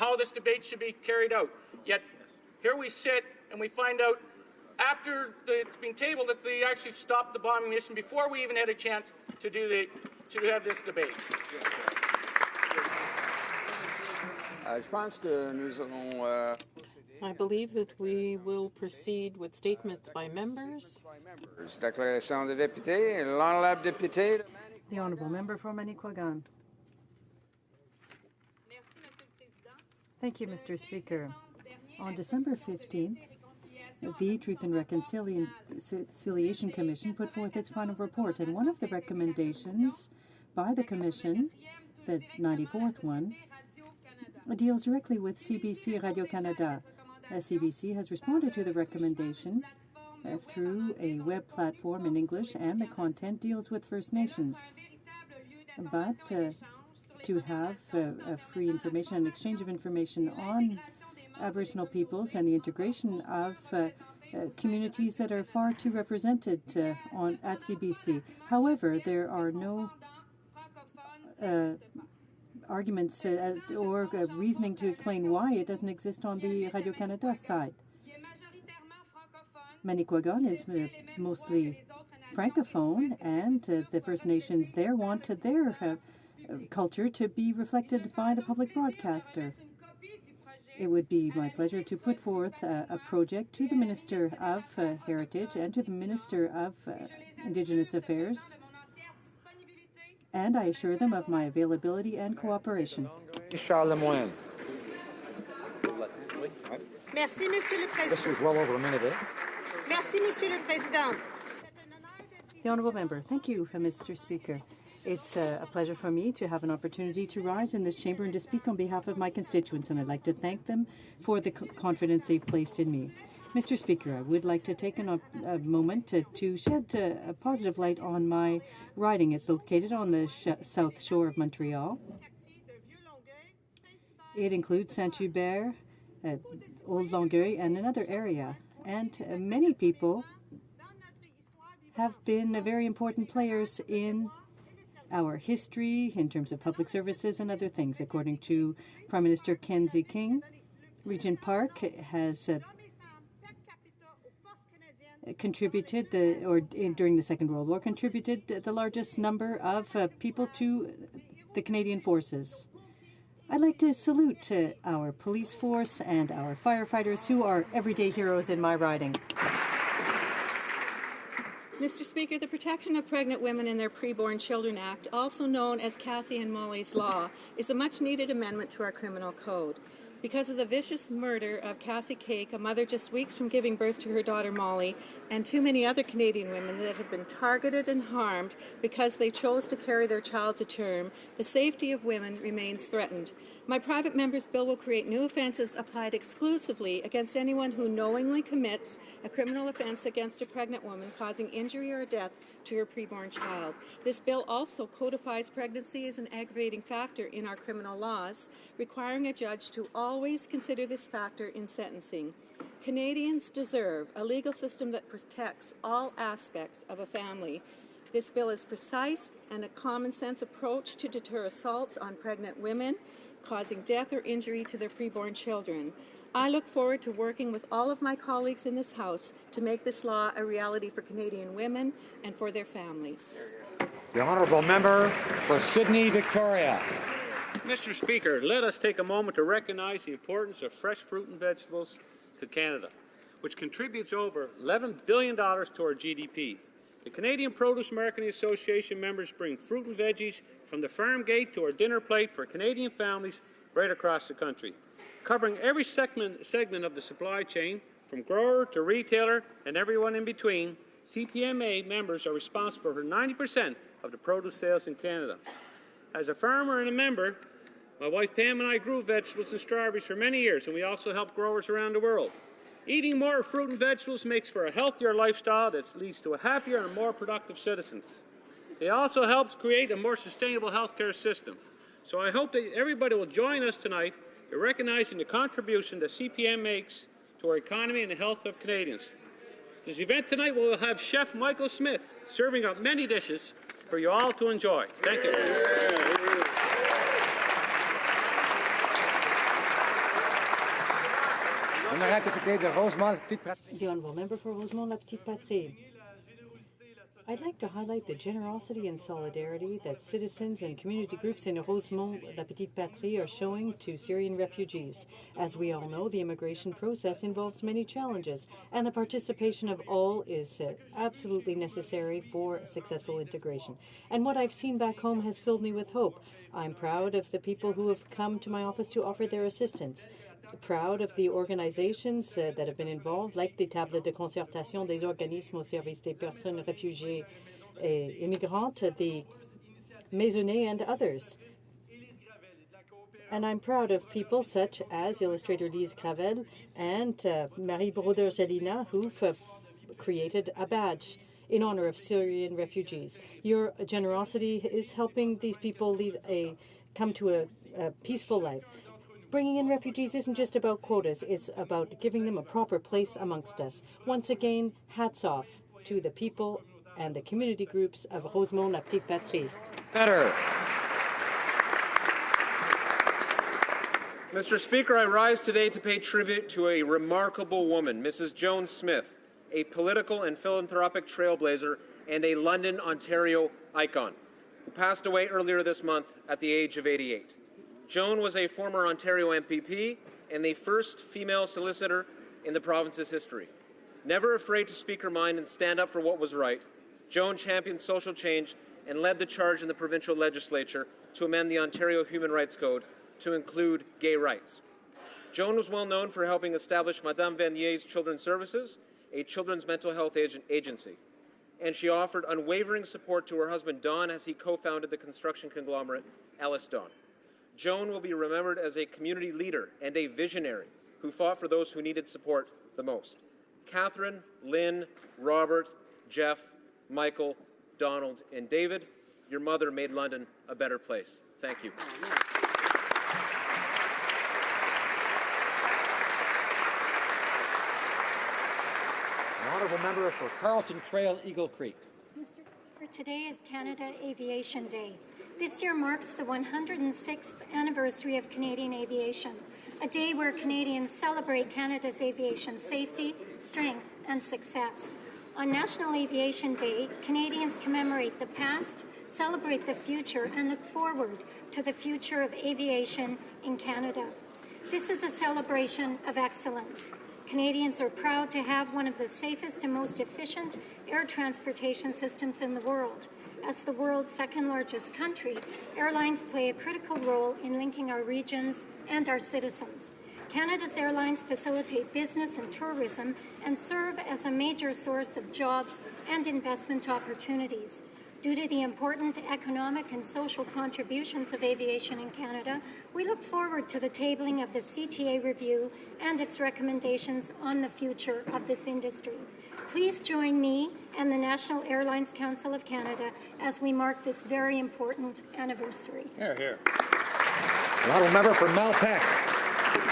how this debate should be carried out. Yet here we sit and we find out after it's been tabled that they actually stopped the bombing mission before we even had a chance to have this debate. I believe that we will proceed with statements by members. The Honourable Member for Manicouagan. Thank you, Mr. Speaker. On December 15th, the Truth and Reconciliation Commission put forth its final report, and one of the recommendations by the Commission, the 94th one, deals directly with CBC Radio-Canada. CBC has responded to the recommendation through a web platform in English, and the content deals with First Nations. But to have free information and exchange of information on Aboriginal peoples and the integration of communities that are far too represented at CBC. However, there are no arguments or reasoning to explain why it doesn't exist on the Radio-Canada side. Manicouagan is mostly francophone, and the First Nations there want their culture to be reflected by the public broadcaster. It would be my pleasure to put forth a project to the Minister of Heritage and to the Minister of Indigenous Affairs, and I assure them of my availability and cooperation. Charles Lemoyne. Merci, Monsieur le Président. This is well over a minute, eh? Merci, Monsieur le Président. The Honourable Member. Thank you, Mr. Speaker. It's a pleasure for me to have an opportunity to rise in this chamber and to speak on behalf of my constituents, and I'd like to thank them for the confidence they've placed in me. Mr. Speaker, I would like to take a moment to shed a positive light on my riding. It's located on the south shore of Montreal. It includes Saint-Hubert, Old Longueuil, and another area. And many people have been very important players in our history in terms of public services and other things. According to Prime Minister Kenzie King, Regent Park has contributed, during the Second World War, contributed the largest number of people to the Canadian forces. I'd like to salute our police force and our firefighters, who are everyday heroes in my riding. Mr. Speaker, the Protection of Pregnant Women and Their Preborn Children Act, also known as Cassie and Molly's Law, is a much-needed amendment to our criminal code. Because of the vicious murder of Cassie Cake, a mother just weeks from giving birth to her daughter Molly, and too many other Canadian women that have been targeted and harmed because they chose to carry their child to term, the safety of women remains threatened. My private member's bill will create new offences applied exclusively against anyone who knowingly commits a criminal offence against a pregnant woman causing injury or death to her preborn child. This bill also codifies pregnancy as an aggravating factor in our criminal laws, requiring a judge to always consider this factor in sentencing. Canadians deserve a legal system that protects all aspects of a family. This bill is precise and a common-sense approach to deter assaults on pregnant women, causing death or injury to their preborn children. I look forward to working with all of my colleagues in this House to make this law a reality for Canadian women and for their families. The Honourable Member for Sydney, Victoria. Mr. Speaker, let us take a moment to recognize the importance of fresh fruit and vegetables to Canada, which contributes over $11 billion to our GDP. The Canadian Produce Marketing Association members bring fruit and veggies from the farm gate to our dinner plate for Canadian families right across the country. Covering every segment of the supply chain, from grower to retailer and everyone in between, CPMA members are responsible for 90% of the produce sales in Canada. As a farmer and a member, my wife Pam and I grew vegetables and strawberries for many years, and we also helped growers around the world. Eating more fruit and vegetables makes for a healthier lifestyle that leads to a happier and more productive citizens. It also helps create a more sustainable healthcare system. So I hope that everybody will join us tonight in recognizing the contribution that CPM makes to our economy and the health of Canadians. This event tonight will have Chef Michael Smith serving up many dishes for you all to enjoy. Thank you. Honorable député de Rosemont-Petite-Patrie. The Honourable Member for Rosemont-la-Petite-Patrie. I'd like to highlight the generosity and solidarity that citizens and community groups in Rosemont-la-Petite-Patrie are showing to Syrian refugees. As we all know, the immigration process involves many challenges, and the participation of all is absolutely necessary for successful integration. And what I've seen back home has filled me with hope. I'm proud of the people who have come to my office to offer their assistance. Proud of the organizations that have been involved, like the Table de Concertation des Organismes au Service des Personnes Réfugiées et Immigrantes, the Maisonnée, and others. And I'm proud of people such as Illustrator Lise Gravel and Marie Broder-Jalina, who've created a badge in honor of Syrian refugees. Your generosity is helping these people come to a peaceful life. Bringing in refugees isn't just about quotas, it's about giving them a proper place amongst us. Once again, hats off to the people and the community groups of Rosemont-la-Petite-Patrie. Better. Mr. Speaker, I rise today to pay tribute to a remarkable woman, Mrs. Joan Smith, a political and philanthropic trailblazer and a London, Ontario icon, who passed away earlier this month at the age of 88. Joan was a former Ontario MPP and the first female solicitor in the province's history. Never afraid to speak her mind and stand up for what was right, Joan championed social change and led the charge in the provincial legislature to amend the Ontario Human Rights Code to include gay rights. Joan was well known for helping establish Madame Vanier's Children's Services, a children's mental health agency, and she offered unwavering support to her husband Don as he co-founded the construction conglomerate Ellis Don. Joan will be remembered as a community leader and a visionary who fought for those who needed support the most. Catherine, Lynn, Robert, Jeff, Michael, Donald, and David, your mother made London a better place. Thank you. The honourable member for Carlton Trail, Eagle Creek. Mr. Speaker, today is Canada Aviation Day. This year marks the 106th anniversary of Canadian aviation, a day where Canadians celebrate Canada's aviation safety, strength, and success. On National Aviation Day, Canadians commemorate the past, celebrate the future, and look forward to the future of aviation in Canada. This is a celebration of excellence. Canadians are proud to have one of the safest and most efficient air transportation systems in the world. As the world's second-largest country, airlines play a critical role in linking our regions and our citizens. Canada's airlines facilitate business and tourism and serve as a major source of jobs and investment opportunities. Due to the important economic and social contributions of aviation in Canada, we look forward to the tabling of the CTA review and its recommendations on the future of this industry. Please join me and the National Airlines Council of Canada as we mark this very important anniversary. Hear, hear. The honourable member for Malpeque.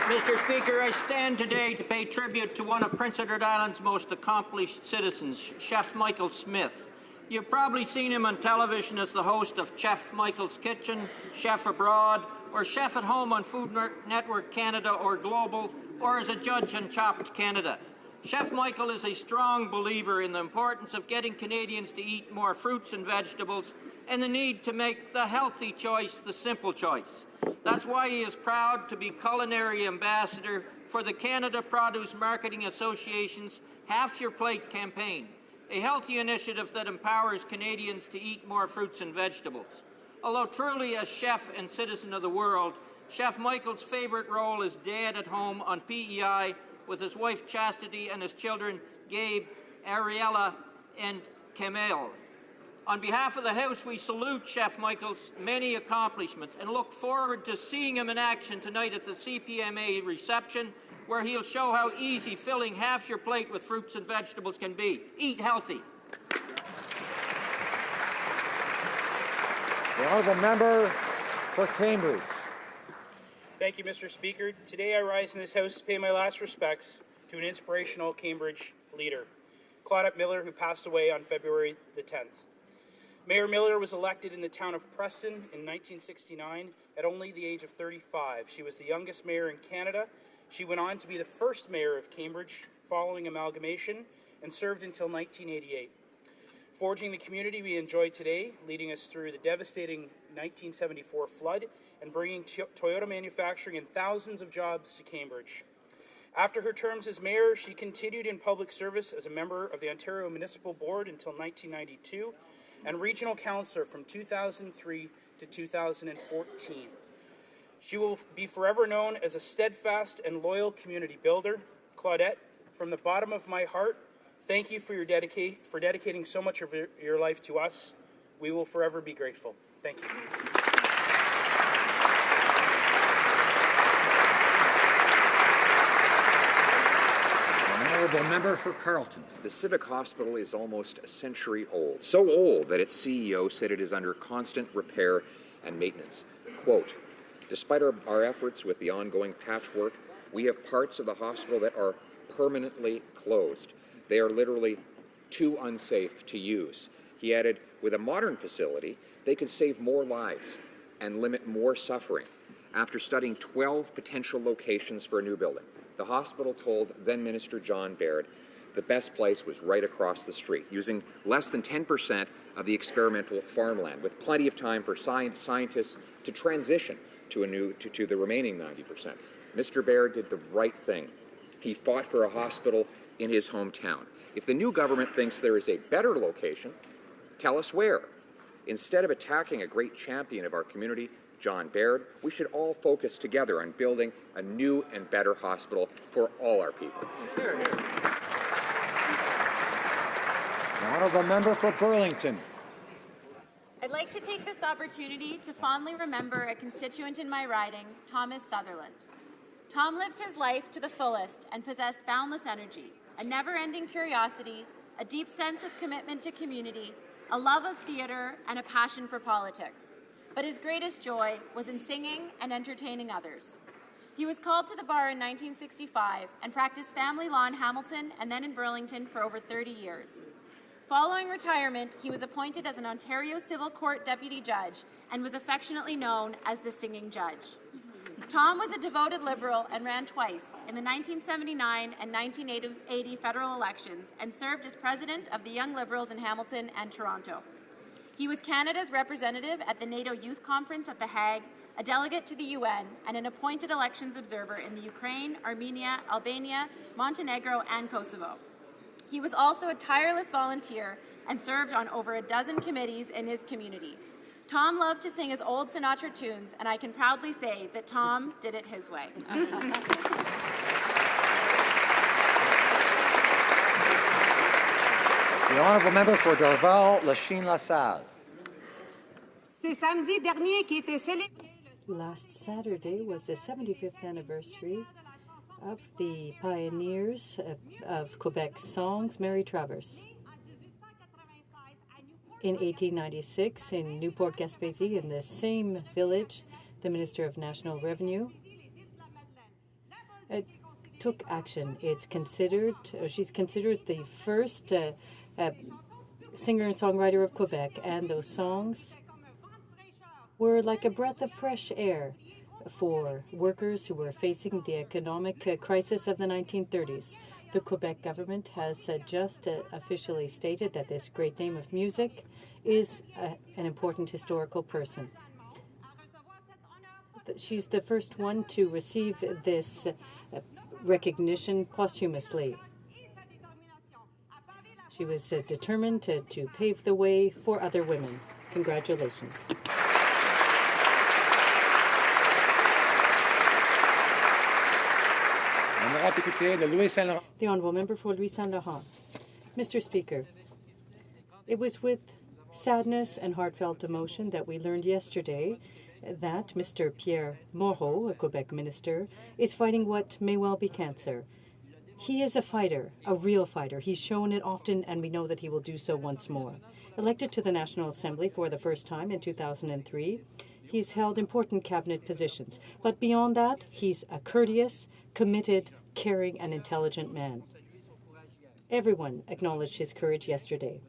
Mr. Speaker, I stand today to pay tribute to one of Prince Edward Island's most accomplished citizens, Chef Michael Smith. You've probably seen him on television as the host of Chef Michael's Kitchen, Chef Abroad, or Chef at Home on Food Network Canada or Global, or as a judge on Chopped Canada. Chef Michael is a strong believer in the importance of getting Canadians to eat more fruits and vegetables and the need to make the healthy choice the simple choice. That's why he is proud to be culinary ambassador for the Canada Produce Marketing Association's Half Your Plate campaign, a healthy initiative that empowers Canadians to eat more fruits and vegetables. Although truly a chef and citizen of the world, Chef Michael's favourite role is dad at home on PEI with his wife Chastity and his children Gabe, Ariella, and Camille. On behalf of the House, we salute Chef Michael's many accomplishments and look forward to seeing him in action tonight at the CPMA reception, where he'll show how easy filling half your plate with fruits and vegetables can be. Eat healthy. The honourable member for Cambridge. Thank you, Mr. Speaker. Today I rise in this House to pay my last respects to an inspirational Cambridge leader, Claudette Miller, who passed away on February the 10th. Mayor Miller was elected in the town of Preston in 1969 at only the age of 35. She was the youngest mayor in Canada She went on to be the first mayor of Cambridge following amalgamation and served until 1988. Forging the community we enjoy today, leading us through the devastating 1974 flood and bringing Toyota manufacturing and thousands of jobs to Cambridge. After her terms as mayor, she continued in public service as a member of the Ontario Municipal Board until 1992 and regional councillor from 2003 to 2014. She will be forever known as a steadfast and loyal community builder. Claudette, from the bottom of my heart, thank you for dedicating so much of your life to us. We will forever be grateful. Thank you. Honourable member for Carleton. The Civic Hospital is almost a century old, so old that its CEO said it is under constant repair and maintenance. Quote, despite our efforts with the ongoing patchwork, we have parts of the hospital that are permanently closed. They are literally too unsafe to use. He added, with a modern facility, they could save more lives and limit more suffering. After studying 12 potential locations for a new building, the hospital told then-Minister John Baird the best place was right across the street, using less than 10% of the experimental farmland, with plenty of time for scientists to transition to the remaining 90%. Mr. Baird did the right thing. He fought for a hospital in his hometown. If the new government thinks there is a better location, tell us where. Instead of attacking a great champion of our community, John Baird, we should all focus together on building a new and better hospital for all our people. The honourable member for Burlington. I'd like to take this opportunity to fondly remember a constituent in my riding, Thomas Sutherland. Tom lived his life to the fullest and possessed boundless energy, a never-ending curiosity, a deep sense of commitment to community, a love of theatre, and a passion for politics. But his greatest joy was in singing and entertaining others. He was called to the bar in 1965 and practiced family law in Hamilton and then in Burlington for over 30 years. Following retirement, he was appointed as an Ontario Civil Court Deputy Judge and was affectionately known as the Singing Judge. Tom was a devoted Liberal and ran twice in the 1979 and 1980 federal elections and served as president of the Young Liberals in Hamilton and Toronto. He was Canada's representative at the NATO Youth Conference at The Hague, a delegate to the UN, and an appointed elections observer in the Ukraine, Armenia, Albania, Montenegro, and Kosovo. He was also a tireless volunteer and served on over a dozen committees in his community. Tom loved to sing his old Sinatra tunes, and I can proudly say that Tom did it his way. The honourable member for Dorval-Lachine-LaSalle. Last Saturday was the 75th anniversary of the pioneers of Quebec's songs, Mary Travers. In 1896, in Newport-Gaspésie, in the same village, the Minister of National Revenue took action. She's considered the first singer and songwriter of Quebec, and those songs were like a breath of fresh air for workers who were facing the economic crisis of the 1930s. The Quebec government has just officially stated that this great name of music is an important historical person. She's the first one to receive this recognition posthumously. She was determined to pave the way for other women. Congratulations. The Honourable Member for Louis Saint Laurent. Mr. Speaker, it was with sadness and heartfelt emotion that we learned yesterday that Mr. Pierre Moreau, a Quebec minister, is fighting what may well be cancer. He is a fighter, a real fighter. He's shown it often, and we know that he will do so once more. Elected to the National Assembly for the first time in 2003, he's held important cabinet positions. But beyond that, he's a courteous, committed, caring, and intelligent man. Everyone acknowledged his courage yesterday.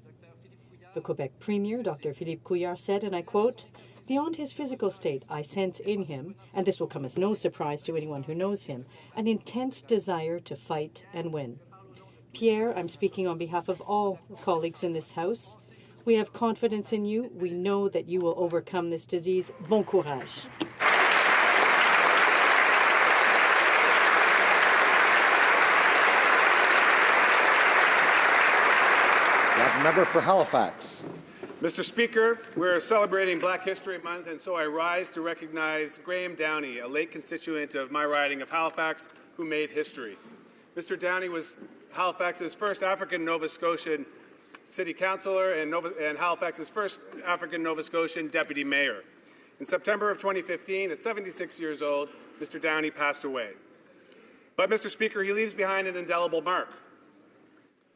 The Quebec Premier, Dr. Philippe Couillard, said, and I quote, Beyond his physical state, I sense in him, and this will come as no surprise to anyone who knows him, an intense desire to fight and win. Pierre, I'm speaking on behalf of all colleagues in this House. We have confidence in you. We know that you will overcome this disease. Bon courage. Member for Halifax. Mr. Speaker, we're celebrating Black History Month, and so I rise to recognize Graham Downey, a late constituent of my riding of Halifax, who made history. Mr. Downey was Halifax's first African Nova Scotian city councillor and Halifax's first African Nova Scotian deputy mayor. In September of 2015, at 76 years old, Mr. Downey passed away. But, Mr. Speaker, he leaves behind an indelible mark.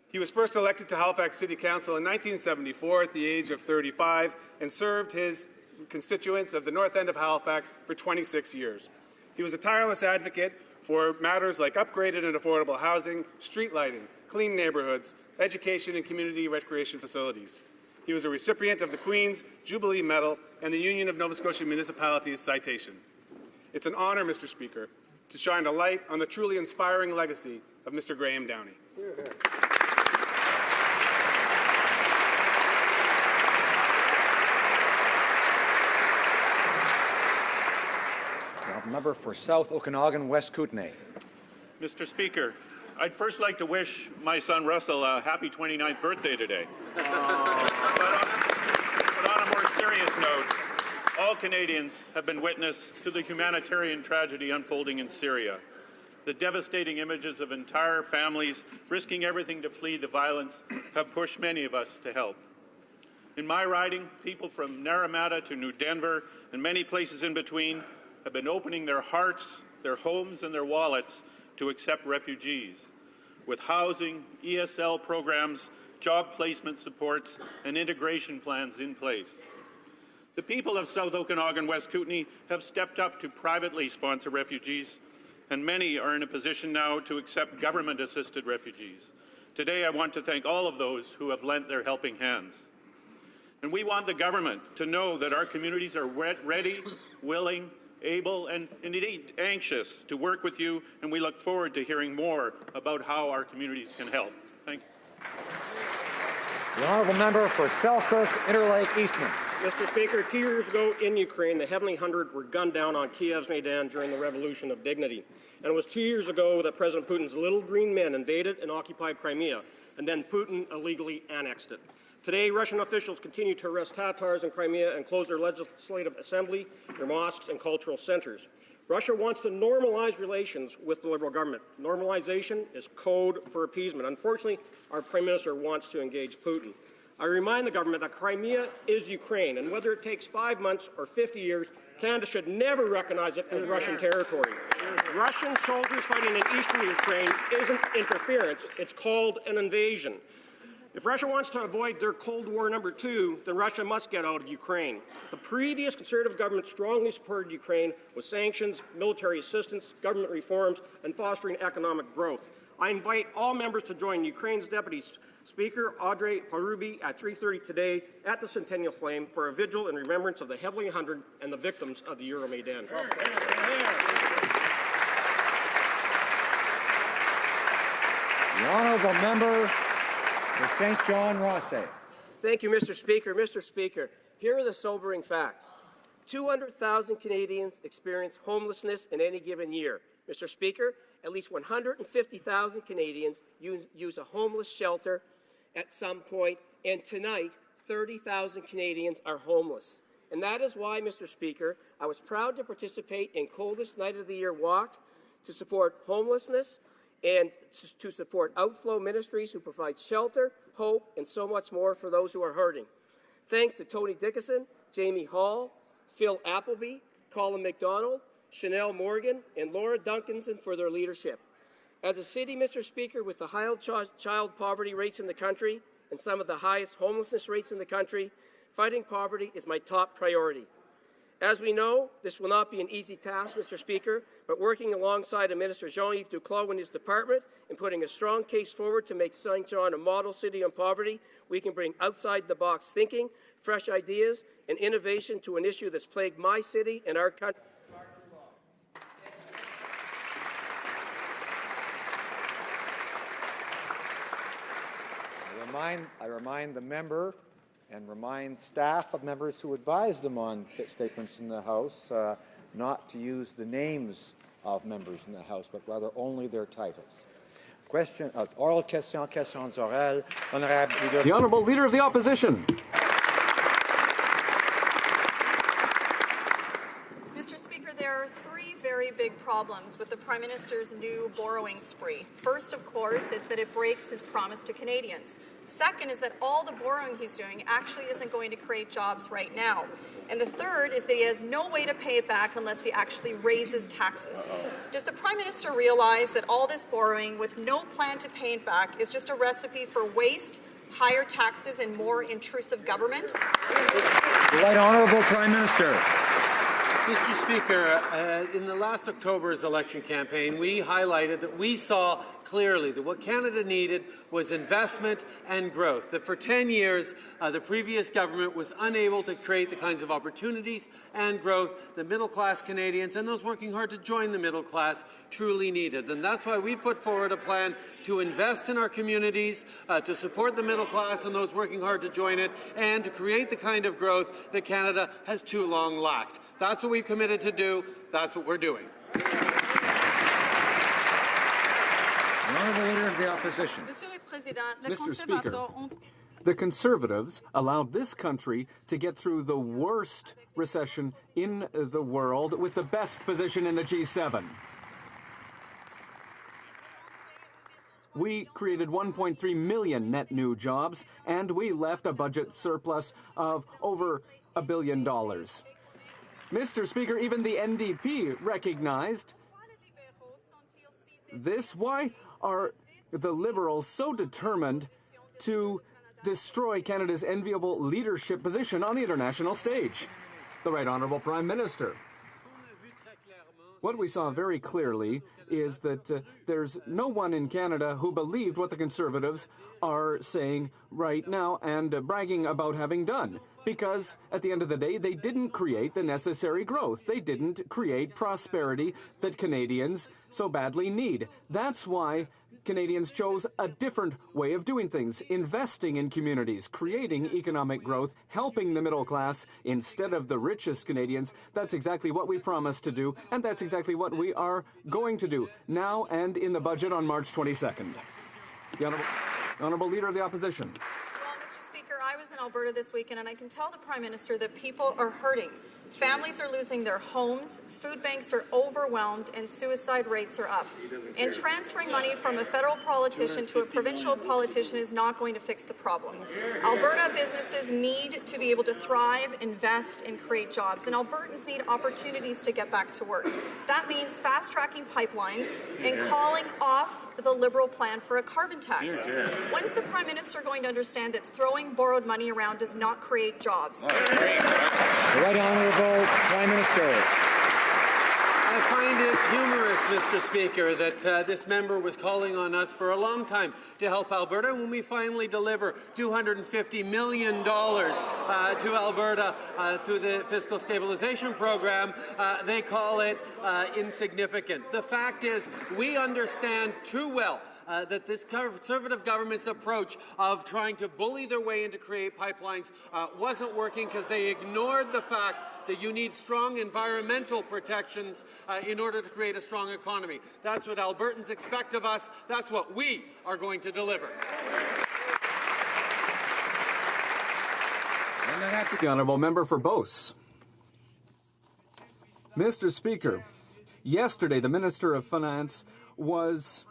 He was first elected to Halifax City Council in 1974 at the age of 35 and served his constituents of the north end of Halifax for 26 years. He was a tireless advocate for matters like upgraded and affordable housing, street lighting, clean neighbourhoods, education and community recreation facilities. He was a recipient of the Queen's Jubilee Medal and the Union of Nova Scotia Municipalities citation. It's an honour, Mr. Speaker, to shine a light on the truly inspiring legacy of Mr. Graham Downey. Member for South Okanagan, West Kootenay. Mr. Speaker, I'd first like to wish my son Russell a happy 29th birthday today. But on a more serious note, all Canadians have been witness to the humanitarian tragedy unfolding in Syria. The devastating images of entire families risking everything to flee the violence have pushed many of us to help. In my riding, people from Naramata to New Denver and many places in between have been opening their hearts, their homes, and their wallets to accept refugees, with housing, ESL programs, job placement supports, and integration plans in place. The people of South Okanagan, West Kootenay have stepped up to privately sponsor refugees, and many are in a position now to accept government-assisted refugees. Today, I want to thank all of those who have lent their helping hands. And we want the government to know that our communities are ready, willing, able, and indeed anxious to work with you, and we look forward to hearing more about how our communities can help. Thank you. The honourable member for Selkirk, Interlake, Eastman. Mr. Speaker, 2 years ago in Ukraine, the Heavenly Hundred were gunned down on Kiev's Maidan during the Revolution of Dignity. And it was 2 years ago that President Putin's little green men invaded and occupied Crimea, and then Putin illegally annexed it. Today, Russian officials continue to arrest Tatars in Crimea and close their legislative assembly, their mosques, and cultural centers. Russia wants to normalize relations with the Liberal government. Normalization is code for appeasement. Unfortunately, our Prime Minister wants to engage Putin. I remind the government that Crimea is Ukraine, and whether it takes 5 months or 50 years, Canada should never recognize it as Russian territory. Russian soldiers fighting in eastern Ukraine isn't interference, it's called an invasion. If Russia wants to avoid their Cold War #2, then Russia must get out of Ukraine. The previous Conservative government strongly supported Ukraine with sanctions, military assistance, government reforms, and fostering economic growth. I invite all members to join Ukraine's Deputy Speaker, Audrey Parubi, at 3:30 today at the Centennial Flame for a vigil in remembrance of the Heavenly Hundred and the victims of the Euromaidan. The honourable member for St. John Rothsay. Thank you, Mr. Speaker. Mr. Speaker, here are the sobering facts. 200,000 Canadians experience homelessness in any given year. Mr. Speaker, at least 150,000 Canadians use a homeless shelter at some point, and tonight, 30,000 Canadians are homeless. And that is why, Mr. Speaker, I was proud to participate in Coldest Night of the Year Walk to support homelessness and to support Outflow Ministries, who provide shelter, hope, and so much more for those who are hurting. Thanks to Tony Dickinson, Jamie Hall, Phil Appleby, Colin McDonald, Chanel Morgan, and Laura Duncanson for their leadership. As a city, Mr. Speaker, with the highest child poverty rates in the country and some of the highest homelessness rates in the country, fighting poverty is my top priority. As we know, this will not be an easy task, Mr. Speaker, but working alongside Minister Jean-Yves Duclos and his department and putting a strong case forward to make St. John a model city on poverty, we can bring outside-the-box thinking, fresh ideas, and innovation to an issue that's plagued my city and our country. I remind the member and remind staff of members who advise them on statements in the House not to use the names of members in the House, but rather only their titles. Question of oral questions orales. Honorable Leader. The Honourable Leader of the Opposition. Mr. Speaker, there are three very big problems with the Prime Minister's new borrowing spree. First, of course, is that it breaks his promise to Canadians. Second is that all the borrowing he's doing actually isn't going to create jobs right now. And the third is that he has no way to pay it back unless he actually raises taxes. Does the Prime Minister realize that all this borrowing with no plan to pay it back is just a recipe for waste, higher taxes, and more intrusive government? The Right Honourable Prime Minister. Mr. Speaker, in the last October's election campaign, we highlighted that we saw clearly that what Canada needed was investment and growth, that for 10 years the previous government was unable to create the kinds of opportunities and growth that middle-class Canadians and those working hard to join the middle class truly needed. And that's why we put forward a plan to invest in our communities, to support the middle class and those working hard to join it, and to create the kind of growth that Canada has too long lacked. That's what we've committed to do. That's what we're doing. The Honourable Leader of the Opposition. Mr. Speaker, the Conservatives allowed this country to get through the worst recession in the world with the best position in the G7. We created 1.3 million net new jobs, and we left a budget surplus of over $1 billion. Mr. Speaker, even the NDP recognized this. Why are the Liberals so determined to destroy Canada's enviable leadership position on the international stage? The Right Honourable Prime Minister. What we saw very clearly is that there's no one in Canada who believed what the Conservatives are saying right now and bragging about having done. Because at the end of the day, they didn't create the necessary growth. They didn't create prosperity that Canadians so badly need. That's why Canadians chose a different way of doing things, investing in communities, creating economic growth, helping the middle class instead of the richest Canadians. That's exactly what we promised to do, and that's exactly what we are going to do now and in the budget on March 22nd. The Honourable Leader of the Opposition. Well, Mr. Speaker, I was in Alberta this weekend, and I can tell the Prime Minister that people are hurting. Families are losing their homes, food banks are overwhelmed, and suicide rates are up. And transferring money from a federal politician to a provincial politician is not going to fix the problem. Alberta businesses need to be able to thrive, invest, and create jobs. And Albertans need opportunities to get back to work. That means fast-tracking pipelines and calling off the Liberal plan for a carbon tax. When's the Prime Minister going to understand that throwing borrowed money around does not create jobs? The Right Honourable Prime Minister. I find it humorous, Mr. Speaker, that this member was calling on us for a long time to help Alberta. When we finally deliver $250 million to Alberta through the Fiscal Stabilization Program, they call it insignificant. The fact is, we understand too well that this Conservative government's approach of trying to bully their way into create pipelines wasn't working because they ignored the fact that you need strong environmental protections in order to create a strong economy. That's what Albertans expect of us. That's what we are going to deliver. The Honourable Member for Beauce. Mr. Speaker, yesterday the Minister of Finance was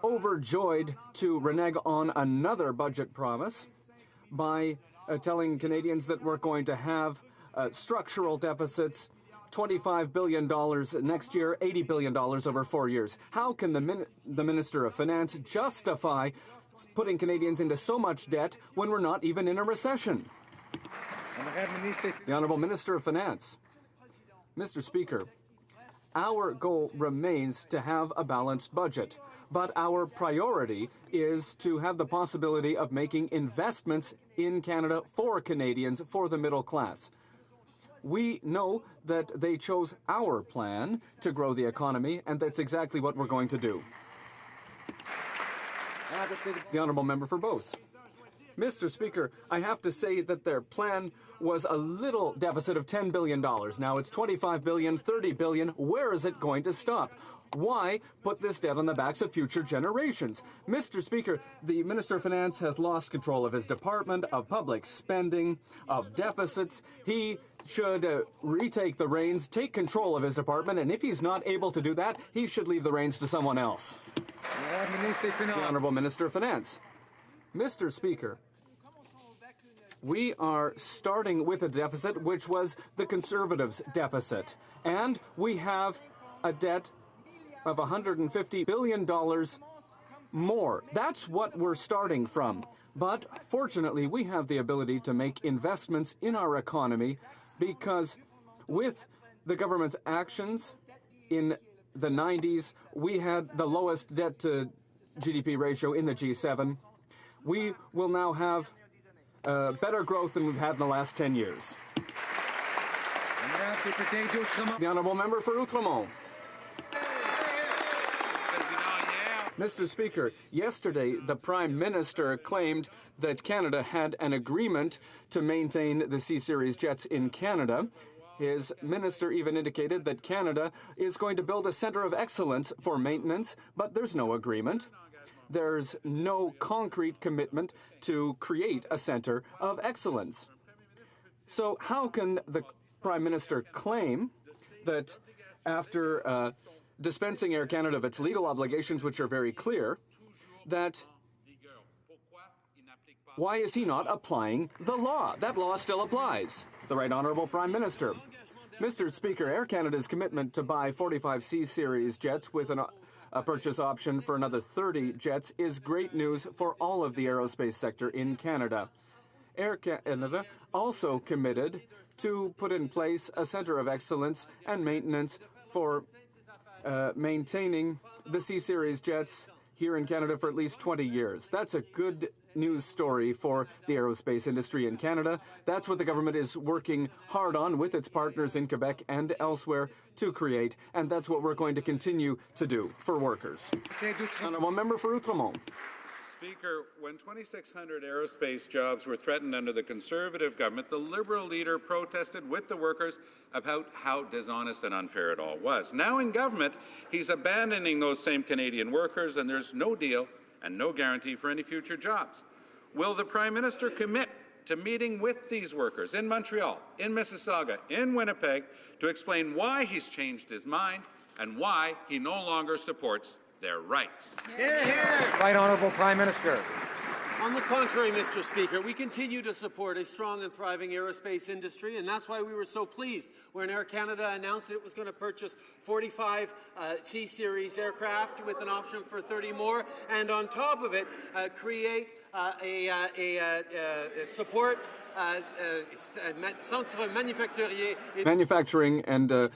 overjoyed to renege on another budget promise by telling Canadians that we're going to have structural deficits, $25 billion next year, $80 billion over 4 years. How can the Minister of Finance justify putting Canadians into so much debt when we're not even in a recession? The Honourable Minister of Finance. Mr. Speaker, our goal remains to have a balanced budget, but our priority is to have the possibility of making investments in Canada for Canadians, for the middle class. We know that they chose our plan to grow the economy, and that's exactly what we're going to do. The Honourable Member for Beauce. Mr. Speaker, I have to say that their plan was a little deficit of $10 billion. Now it's $25 billion, $30 billion. Where is it going to stop? Why put this debt on the backs of future generations? Mr. Speaker, the Minister of Finance has lost control of his department, of public spending, of deficits. He should retake the reins, take control of his department, and if he's not able to do that, he should leave the reins to someone else. The Honourable Minister of Finance. Mr. Speaker, we are starting with a deficit which was the Conservatives' deficit, and we have a debt of $150 billion more. That's what we're starting from. But fortunately, we have the ability to make investments in our economy because with the government's actions in the 90s, we had the lowest debt to GDP ratio in the G7. We will now have better growth than we've had in the last 10 years. The Honourable Member for Outremont. Mr. Speaker, yesterday the Prime Minister claimed that Canada had an agreement to maintain the C-Series jets in Canada. His minister even indicated that Canada is going to build a centre of excellence for maintenance, but there's no agreement. There's no concrete commitment to create a centre of excellence. So how can the Prime Minister claim that after dispensing Air Canada of its legal obligations, which are very clear, that why is he not applying the law? That law still applies. The Right Honourable Prime Minister. Mr. Speaker, Air Canada's commitment to buy 45 C-Series jets with a purchase option for another 30 jets is great news for all of the aerospace sector in Canada. Air Canada also committed to put in place a centre of excellence and maintenance for maintaining the C-Series jets here in Canada for at least 20 years. That's a good news story for the aerospace industry in Canada. That's what the government is working hard on with its partners in Quebec and elsewhere to create, and that's what we're going to continue to do for workers. Honourable Member for Outremont. Speaker, when 2,600 aerospace jobs were threatened under the Conservative government, the Liberal leader protested with the workers about how dishonest and unfair it all was. Now in government, he's abandoning those same Canadian workers, and there's no deal and no guarantee for any future jobs. Will the Prime Minister commit to meeting with these workers in Montreal, in Mississauga, in Winnipeg, to explain why he's changed his mind and why he no longer supports their rights? Hear, hear. Right Honourable Prime Minister. On the contrary, Mr. Speaker, we continue to support a strong and thriving aerospace industry, and that's why we were so pleased when Air Canada announced that it was going to purchase 45 C-Series aircraft with an option for 30 more, and on top of it, create support centre manufacturier. Manufacturing and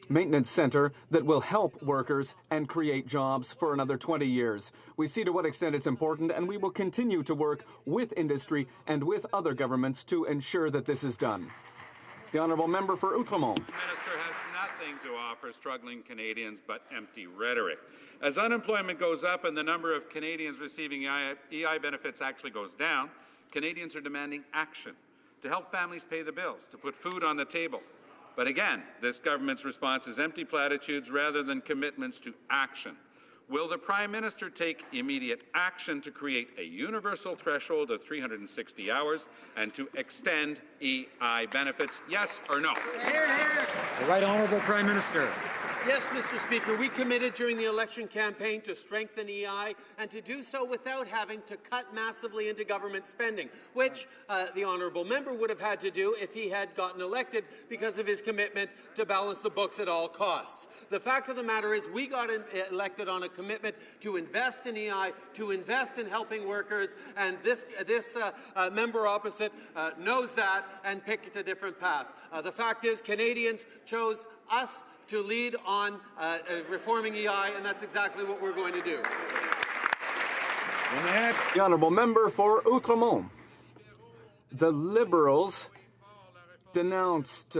maintenance center that will help workers and create jobs for another 20 years. We see to what extent it's important, and we will continue to work with industry and with other governments to ensure that this is done. The Honourable Member for Outremont. The Minister has nothing to offer struggling Canadians but empty rhetoric. As unemployment goes up and the number of Canadians receiving EI benefits actually goes down, Canadians are demanding action to help families pay the bills, to put food on the table. But again, this government's response is empty platitudes rather than commitments to action. Will the Prime Minister take immediate action to create a universal threshold of 360 hours and to extend EI benefits? Yes or no? The Right Honourable Prime Minister. Yes, Mr. Speaker, we committed during the election campaign to strengthen EI and to do so without having to cut massively into government spending, which the honourable member would have had to do if he had gotten elected because of his commitment to balance the books at all costs. The fact of the matter is we got elected on a commitment to invest in EI, to invest in helping workers, and this member opposite knows that and picked a different path. The fact is Canadians chose us to lead on reforming EI, and that's exactly what we're going to do. The honourable member for Outremont. The Liberals denounced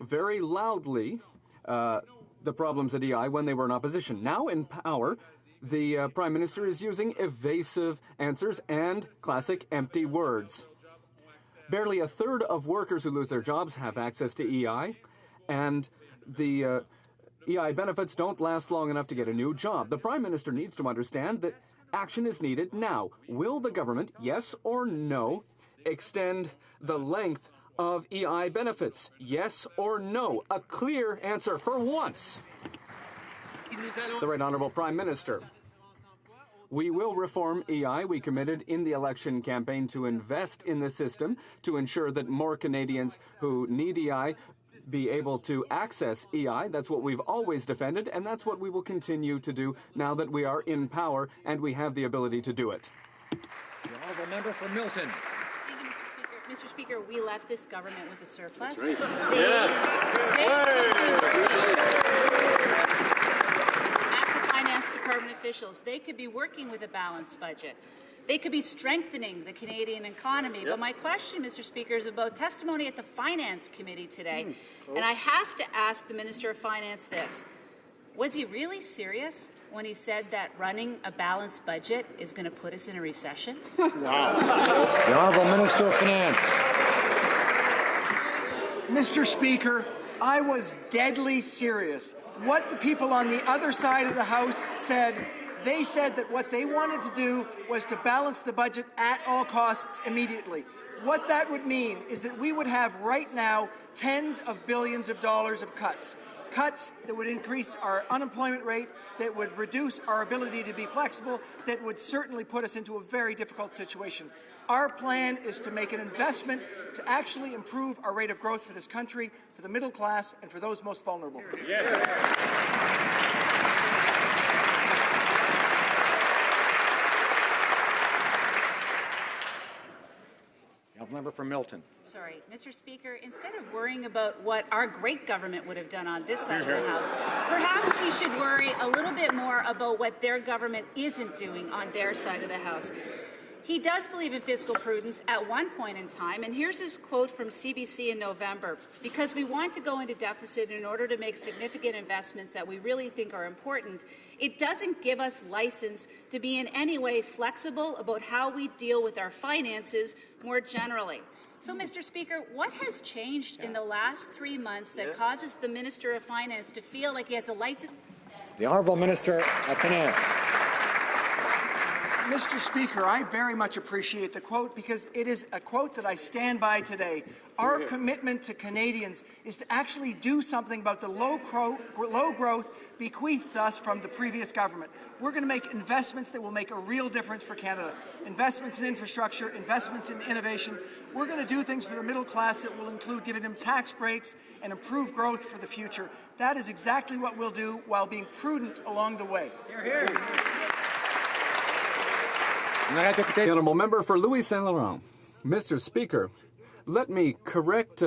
very loudly the problems at EI when they were in opposition. Now in power, the Prime Minister is using evasive answers and classic empty words. Barely a third of workers who lose their jobs have access to EI, and the EI benefits don't last long enough to get a new job. The Prime Minister needs to understand that action is needed now. Will the government, yes or no, extend the length of EI benefits? Yes or no? A clear answer for once. The Right Honourable Prime Minister. We will reform EI. We committed in the election campaign to invest in the system to ensure that more Canadians who need EI be able to access EI. That's what we've always defended, and that's what we will continue to do now that we are in power and we have the ability to do it. The honourable member for Milton. Thank you, Mr. Speaker, we left this government with a surplus. That's right. Ask the Finance Department officials. They could be working with a balanced budget. They could be strengthening the Canadian economy. Yep. But my question, Mr. Speaker, is about testimony at the Finance Committee today. And I have to ask the Minister of Finance this. Was he really serious when he said that running a balanced budget is going to put us in a recession? Wow. The Honourable Minister of Finance. Mr. Speaker, I was deadly serious. What the people on the other side of the House said, they said that what they wanted to do was to balance the budget at all costs immediately. What that would mean is that we would have right now tens of billions of dollars of cuts. Cuts that would increase our unemployment rate, that would reduce our ability to be flexible, that would certainly put us into a very difficult situation. Our plan is to make an investment to actually improve our rate of growth for this country, for the middle class, and for those most vulnerable. Member for Milton. Sorry, Mr. Speaker, instead of worrying about what our great government would have done on this side of the House, perhaps he should worry a little bit more about what their government isn't doing on their side of the House. He does believe in fiscal prudence at one point in time, and here's his quote from CBC in November. Because we want to go into deficit in order to make significant investments that we really think are important, it doesn't give us license to be in any way flexible about how we deal with our finances more generally. So, Mr. Speaker, what has changed in the last 3 months that causes the Minister of Finance to feel like he has a license? The Honourable Minister of Finance. Mr. Speaker, I very much appreciate the quote because it is a quote that I stand by today. Our commitment to Canadians is to actually do something about the low growth bequeathed us from the previous government. We're going to make investments that will make a real difference for Canada. Investments in infrastructure, investments in innovation. We're going to do things for the middle class that will include giving them tax breaks and improve growth for the future. That is exactly what we'll do while being prudent along the way. The Honourable Member for Louis Saint Laurent. Mr. Speaker, let me correct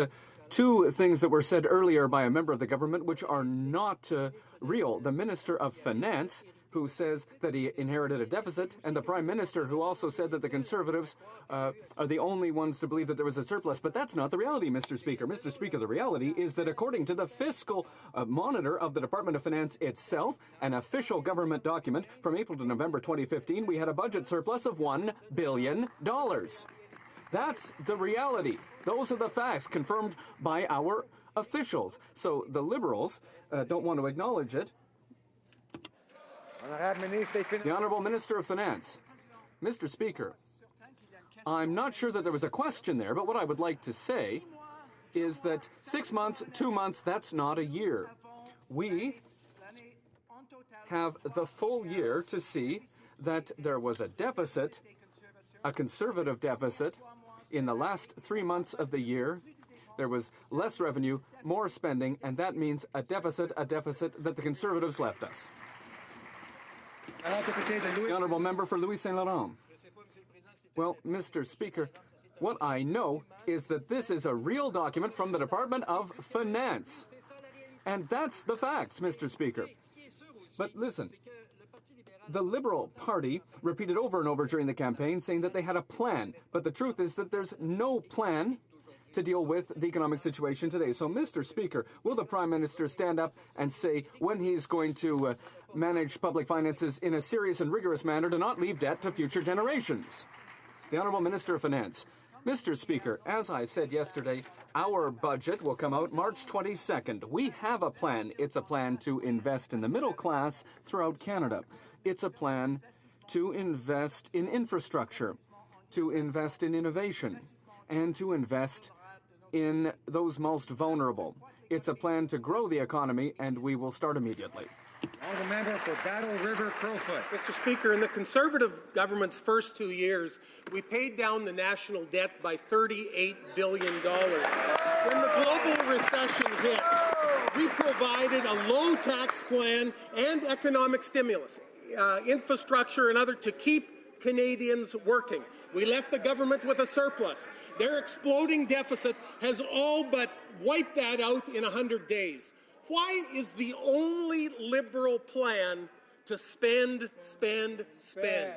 two things that were said earlier by a member of the government which are not real. The Minister of Finance, who says that he inherited a deficit, and the Prime Minister, who also said that the Conservatives are the only ones to believe that there was a surplus. But that's not the reality, Mr. Speaker. Mr. Speaker, the reality is that according to the fiscal monitor of the Department of Finance itself, an official government document from April to November 2015, we had a budget surplus of $1 billion. That's the reality. Those are the facts confirmed by our officials. So the Liberals don't want to acknowledge it. The Honourable Minister of Finance. Mr. Speaker, I'm not sure that there was a question there, but what I would like to say is that 6 months, 2 months, that's not a year. We have the full year to see that there was a deficit, a conservative deficit. In the last 3 months of the year, there was less revenue, more spending, and that means a deficit that the Conservatives left us. The honourable member for Louis Saint Laurent. Well, Mr. Speaker, what I know is that this is a real document from the Department of Finance. And that's the facts, Mr. Speaker. But listen, the Liberal Party repeated over and over during the campaign saying that they had a plan. But the truth is that there's no plan to deal with the economic situation today. So, Mr. Speaker, will the Prime Minister stand up and say when he's going to manage public finances in a serious and rigorous manner to not leave debt to future generations? The Honourable Minister of Finance. Mr. Speaker, as I said yesterday, our budget will come out March 22nd. We have a plan. It's a plan to invest in the middle class throughout Canada. It's a plan to invest in infrastructure, to invest in innovation, and to invest in those most vulnerable. It's a plan to grow the economy, and we will start immediately. Honourable member for Battle River Crowfoot. Mr. Speaker, in the Conservative government's first 2 years, we paid down the national debt by $38 billion. When the global recession hit, we provided a low tax plan and economic stimulus, infrastructure and other to keep Canadians working. We left the government with a surplus. Their exploding deficit has all but wiped that out in 100 days. Why is the only Liberal plan to spend, spend, spend?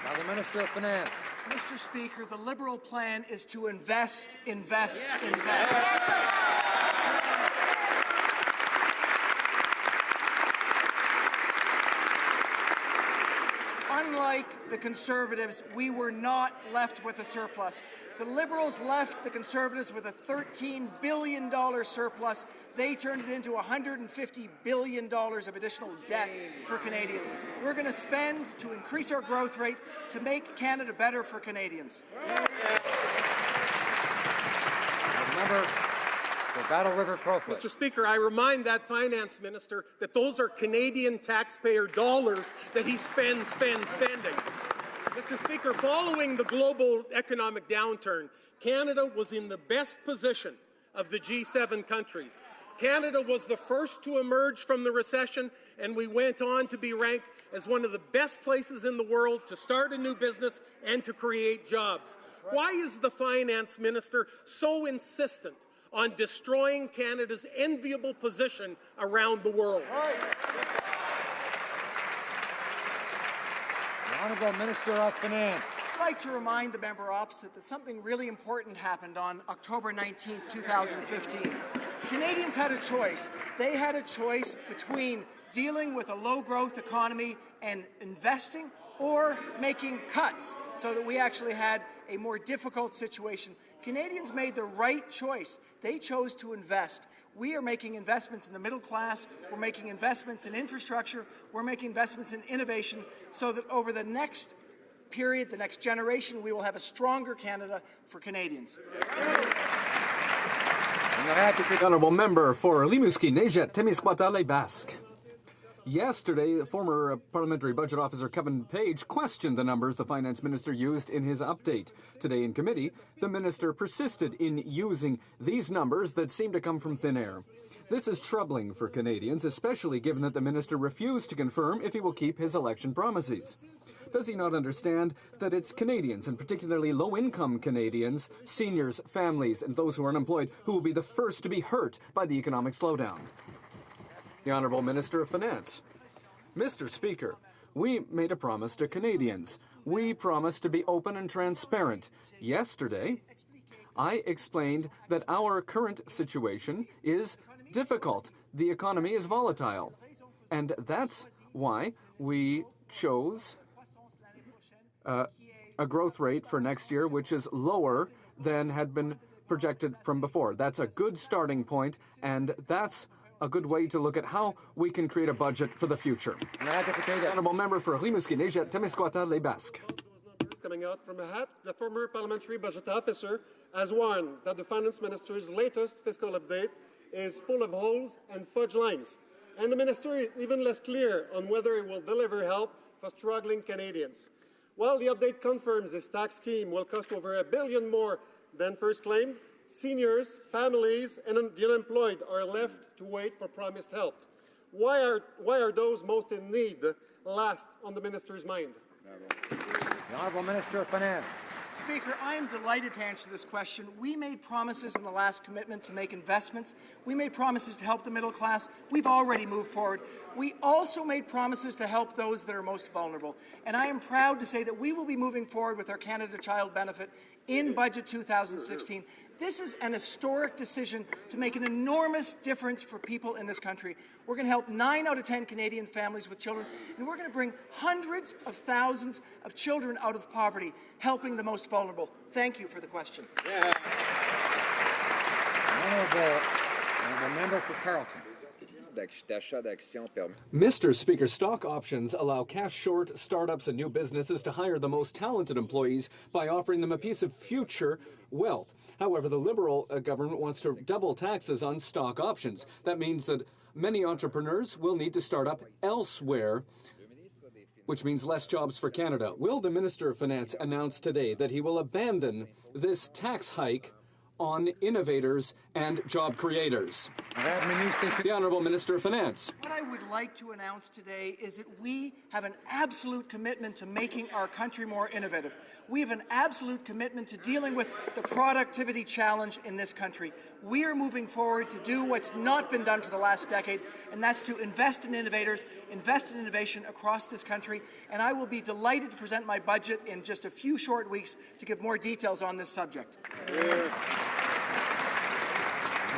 Now the Minister of Finance. Mr. Speaker, the Liberal plan is to invest, invest, invest. Unlike the Conservatives, we were not left with a surplus. The Liberals left the Conservatives with a $13 billion surplus. They turned it into $150 billion of additional debt for Canadians. We're going to spend to increase our growth rate to make Canada better for Canadians. Member for Battle River Crowfoot. Mr. Speaker, I remind that finance minister that those are Canadian taxpayer dollars that he spending. Mr. Speaker, following the global economic downturn, Canada was in the best position of the G7 countries. Canada was the first to emerge from the recession, and we went on to be ranked as one of the best places in the world to start a new business and to create jobs. Why is the finance minister so insistent on destroying Canada's enviable position around the world? The Honourable Minister of Finance. I'd like to remind the member opposite that something really important happened on October 19, 2015. Canadians had a choice. They had a choice between dealing with a low-growth economy and investing or making cuts so that we actually had a more difficult situation. Canadians made the right choice. They chose to invest. We are making investments in the middle class. We're making investments in infrastructure. We're making investments in innovation so that over the next period, the next generation, we will have a stronger Canada for Canadians. The honourable member for Rimouski, Nejet, Témiscouata, Basque. Yesterday, the former Parliamentary Budget Officer Kevin Page questioned the numbers the Finance Minister used in his update. Today in committee, the Minister persisted in using these numbers that seem to come from thin air. This is troubling for Canadians, especially given that the Minister refused to confirm if he will keep his election promises. Does he not understand that it's Canadians, and particularly low-income Canadians, seniors, families, and those who are unemployed, who will be the first to be hurt by the economic slowdown? The Honourable Minister of Finance. Mr. Speaker, we made a promise to Canadians. We promised to be open and transparent. Yesterday, I explained that our current situation is difficult. The economy is volatile. And that's why we chose a growth rate for next year which is lower than had been projected from before. That's a good starting point, and that's a good way to look at how we can create a budget for the future. Honourable member for Rimouski, Nejet, Témiscouata, Les Basques. Coming out from a hat, the former parliamentary budget officer has warned that the finance minister's latest fiscal update is full of holes and fudge lines. And the minister is even less clear on whether it will deliver help for struggling Canadians. While the update confirms this tax scheme will cost over $1 billion more than first claimed, seniors, families, and the unemployed are left to wait for promised help. Why are those most in need last on the minister's mind? The Honourable Minister of Finance. Speaker, I am delighted to answer this question. We made promises in the last commitment to make investments. We made promises to help the middle class. We've already moved forward. We also made promises to help those that are most vulnerable. And I am proud to say that we will be moving forward with our Canada Child Benefit in Budget 2016. This is an historic decision to make an enormous difference for people in this country. We're going to help 9 out of 10 Canadian families with children, and we're going to bring hundreds of thousands of children out of poverty, helping the most vulnerable. Thank you for the question. Yeah. Honourable member for Carleton. Mr. Speaker, stock options allow cash-short startups and new businesses to hire the most talented employees by offering them a piece of future wealth. However, the Liberal government wants to double taxes on stock options. That means that many entrepreneurs will need to start up elsewhere, which means less jobs for Canada. Will the Minister of Finance announce today that he will abandon this tax hike on innovators and job creators? The Honourable Minister of Finance. What I would like to announce today is that we have an absolute commitment to making our country more innovative. We have an absolute commitment to dealing with the productivity challenge in this country. We are moving forward to do what's not been done for the last decade, and that's to invest in innovators, invest in innovation across this country, and I will be delighted to present my budget in just a few short weeks to give more details on this subject.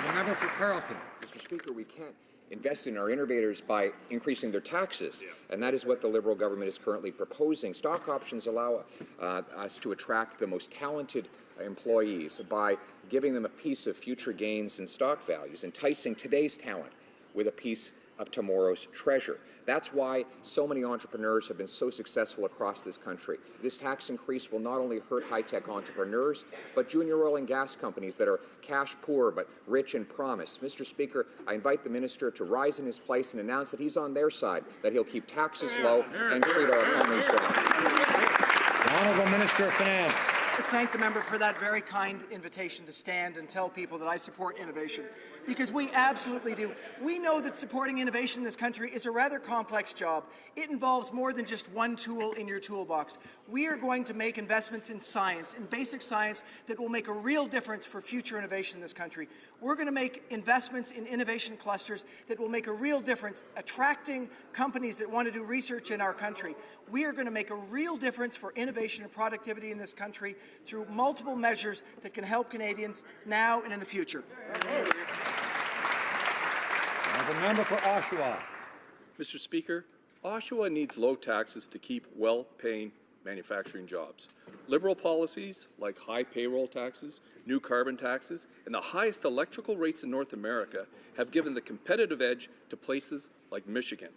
The member for Carleton. Mr. Speaker, we can't invest in our innovators by increasing their taxes, and that is what the Liberal government is currently proposing. Stock options allow us to attract the most talented employees by giving them a piece of future gains and stock values, enticing today's talent with a piece of tomorrow's treasure. That's why so many entrepreneurs have been so successful across this country. This tax increase will not only hurt high-tech entrepreneurs, but junior oil and gas companies that are cash poor but rich in promise. Mr. Speaker, I invite the minister to rise in his place and announce that he's on their side, that he'll keep taxes low and treat our economy strong. The Honourable Minister of Finance. I thank the member for that very kind invitation to stand and tell people that I support innovation, because we absolutely do. We know that supporting innovation in this country is a rather complex job. It involves more than just one tool in your toolbox. We are going to make investments in science, in basic science, that will make a real difference for future innovation in this country. We're going to make investments in innovation clusters that will make a real difference, attracting companies that want to do research in our country. We are going to make a real difference for innovation and productivity in this country through multiple measures that can help Canadians now and in the future. The member for Oshawa. Mr. Speaker, Oshawa needs low taxes to keep well-paying manufacturing jobs. Liberal policies like high payroll taxes, new carbon taxes, and the highest electrical rates in North America have given the competitive edge to places like Michigan.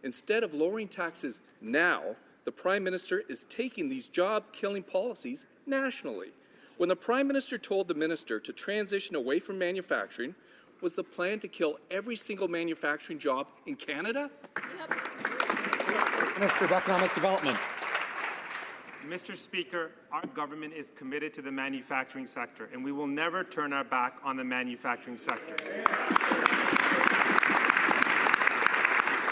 Instead of lowering taxes now, the Prime Minister is taking these job-killing policies nationally. When the Prime Minister told the Minister to transition away from manufacturing, was the plan to kill every single manufacturing job in Canada? Minister of Economic Development. Mr. Speaker, our government is committed to the manufacturing sector, and we will never turn our back on the manufacturing sector.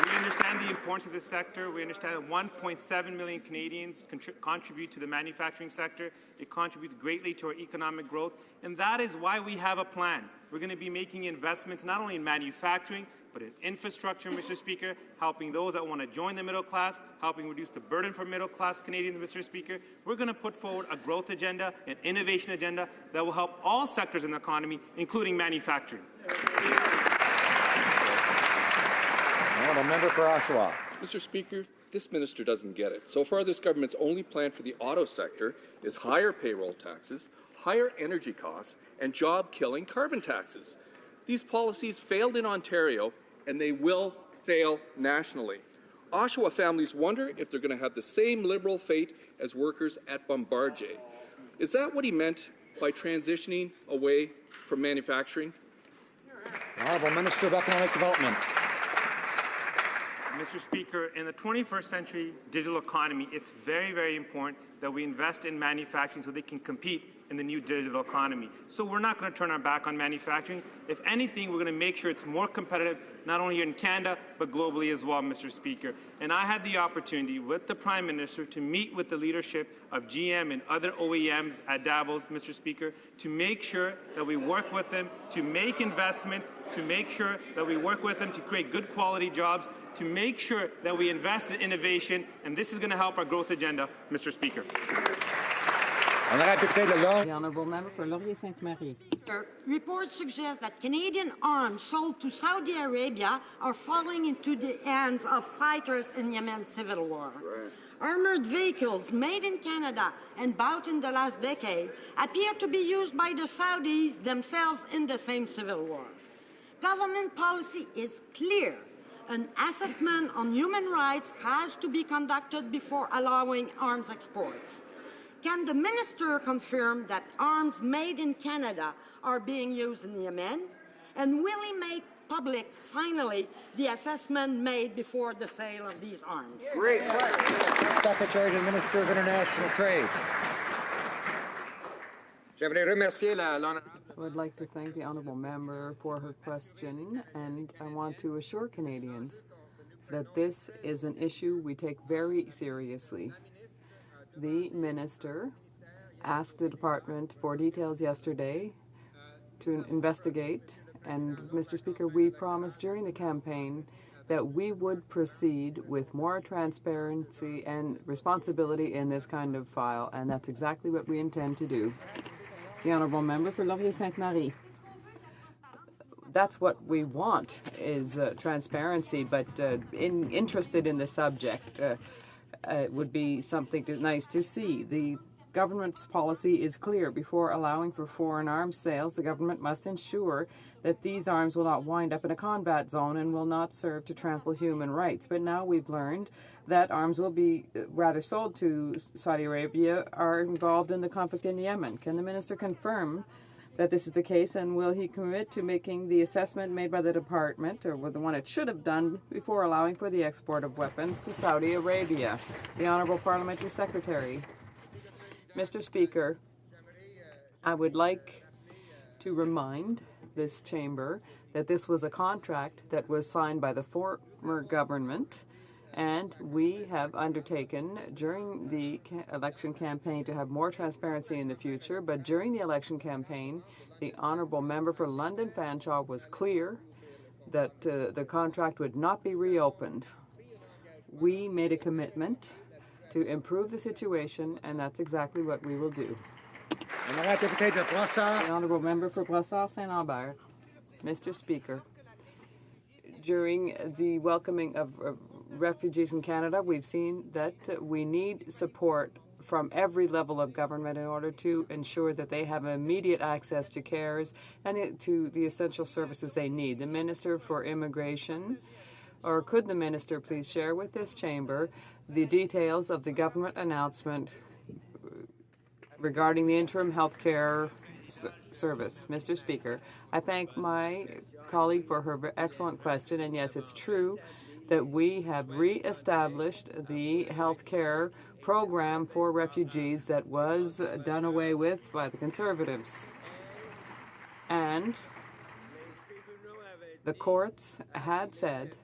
We understand the importance of this sector. We understand that 1.7 million Canadians contribute to the manufacturing sector. It contributes greatly to our economic growth, and that is why we have a plan. We're going to be making investments not only in manufacturing, but in infrastructure, Mr. Speaker, helping those that want to join the middle class, helping reduce the burden for middle-class Canadians, Mr. Speaker. We're going to put forward a growth agenda, an innovation agenda that will help all sectors in the economy, including manufacturing. The member for Oshawa. Mr. Speaker, this minister doesn't get it. So far, this government's only plan for the auto sector is higher payroll taxes, higher energy costs, and job-killing carbon taxes. These policies failed in Ontario, and they will fail nationally. Oshawa families wonder if they're going to have the same Liberal fate as workers at Bombardier. Is that what he meant by transitioning away from manufacturing? The Honourable Minister of Economic Development. Mr. Speaker, in the 21st century digital economy, it's very, very important that we invest in manufacturing so they can compete in the new digital economy. So we're not going to turn our back on manufacturing. If anything, we're going to make sure it's more competitive, not only here in Canada, but globally as well, Mr. Speaker. And I had the opportunity with the Prime Minister to meet with the leadership of GM and other OEMs at Davos, Mr. Speaker, to make sure that we work with them to make investments, to make sure that we work with them to create good quality jobs, to make sure that we invest in innovation, and this is going to help our growth agenda, Mr. Speaker. The Honourable Member for Laurier-Sainte-Marie. Reports suggest that Canadian arms sold to Saudi Arabia are falling into the hands of fighters in Yemen's civil war. Armored vehicles made in Canada and bought in the last decade appear to be used by the Saudis themselves in the same civil war. Government policy is clear. An assessment on human rights has to be conducted before allowing arms exports. Can the Minister confirm that arms made in Canada are being used in Yemen? And will he make public, finally, the assessment made before the sale of these arms? Great. Secretary to the Minister of International Trade. I would like to thank the Honourable Member for her question, and I want to assure Canadians that this is an issue we take very seriously. The Minister asked the Department for details yesterday to investigate, and Mr. Speaker, we promised during the campaign that we would proceed with more transparency and responsibility in this kind of file, and that's exactly what we intend to do. The Honourable Member for Laurier-Sainte-Marie. That's what we want, is transparency, but interested in the subject would be something nice to see. The government's policy is clear. Before allowing for foreign arms sales, the government must ensure that these arms will not wind up in a combat zone and will not serve to trample human rights. But now we've learned that arms will be rather sold to Saudi Arabia are involved in the conflict in Yemen. Can the Minister confirm that this is the case, and will he commit to making the assessment made by the Department, or the one it should have done, before allowing for the export of weapons to Saudi Arabia? The Honourable Parliamentary Secretary. Mr. Speaker, I would like to remind this chamber that this was a contract that was signed by the former government, and we have undertaken during the election campaign to have more transparency in the future. But during the election campaign, the Honourable Member for London Fanshawe was clear that the contract would not be reopened. We made a commitment to improve the situation, and that's exactly what we will do. The Honourable Member for Brossard-Saint-Lambert. Mr. Speaker, during the welcoming of refugees in Canada, we've seen that we need support from every level of government in order to ensure that they have immediate access to cares and to the essential services they need. The Minister for Immigration, or could the Minister please share with this chamber the details of the government announcement regarding the interim health care service? Mr. Speaker, I thank my colleague for her excellent question, and yes, it's true that we have re-established the health care program for refugees that was done away with by the Conservatives. And the courts had said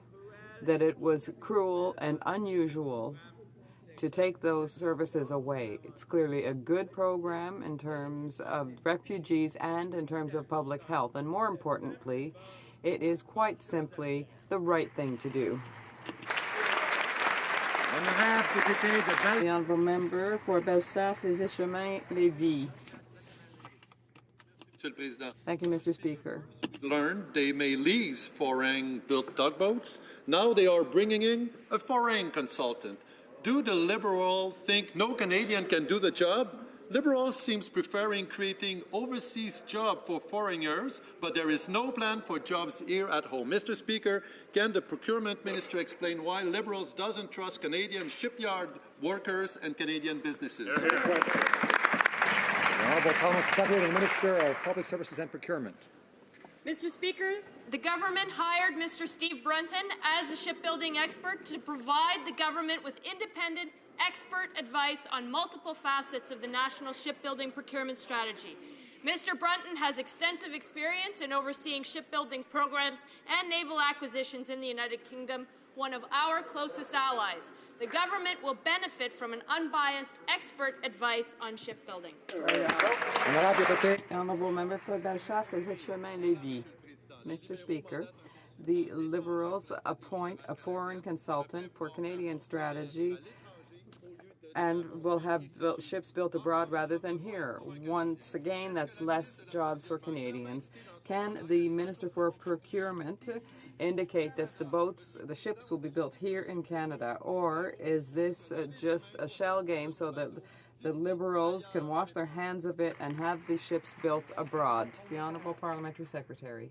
that it was cruel and unusual to take those services away. It's clearly a good program in terms of refugees and in terms of public health. And more importantly, it is quite simply the right thing to do. The Honourable Member for Bellechasse-les-Échemins-Lévis. Thank you, Mr. Speaker. Learned they may lease foreign-built tugboats. Now they are bringing in a foreign consultant. Do the Liberals think no Canadian can do the job? Liberals seems preferring creating overseas jobs for foreigners, but there is no plan for jobs here at home. Mr. Speaker, can the Procurement Minister explain why Liberals doesn't trust Canadian shipyard workers and Canadian businesses? The Honourable Secretary to the Minister of Public Services and Procurement. Mr. Speaker, the government hired Mr. Steve Brunton as a shipbuilding expert to provide the government with independent expert advice on multiple facets of the national shipbuilding procurement strategy. Mr. Brunton has extensive experience in overseeing shipbuilding programs and naval acquisitions in the United Kingdom, one of our closest allies. The government will benefit from an unbiased expert advice on shipbuilding. Honourable Member for Bellechasse, Chemin-Lévis. Mr. Speaker, the Liberals appoint a foreign consultant for Canadian strategy and will have ships built abroad rather than here. Once again, that's less jobs for Canadians. Can the Minister for Procurement indicate that the ships will be built here in Canada, or is this just a shell game so that the Liberals can wash their hands of it and have the ships built abroad? The Honourable Parliamentary Secretary.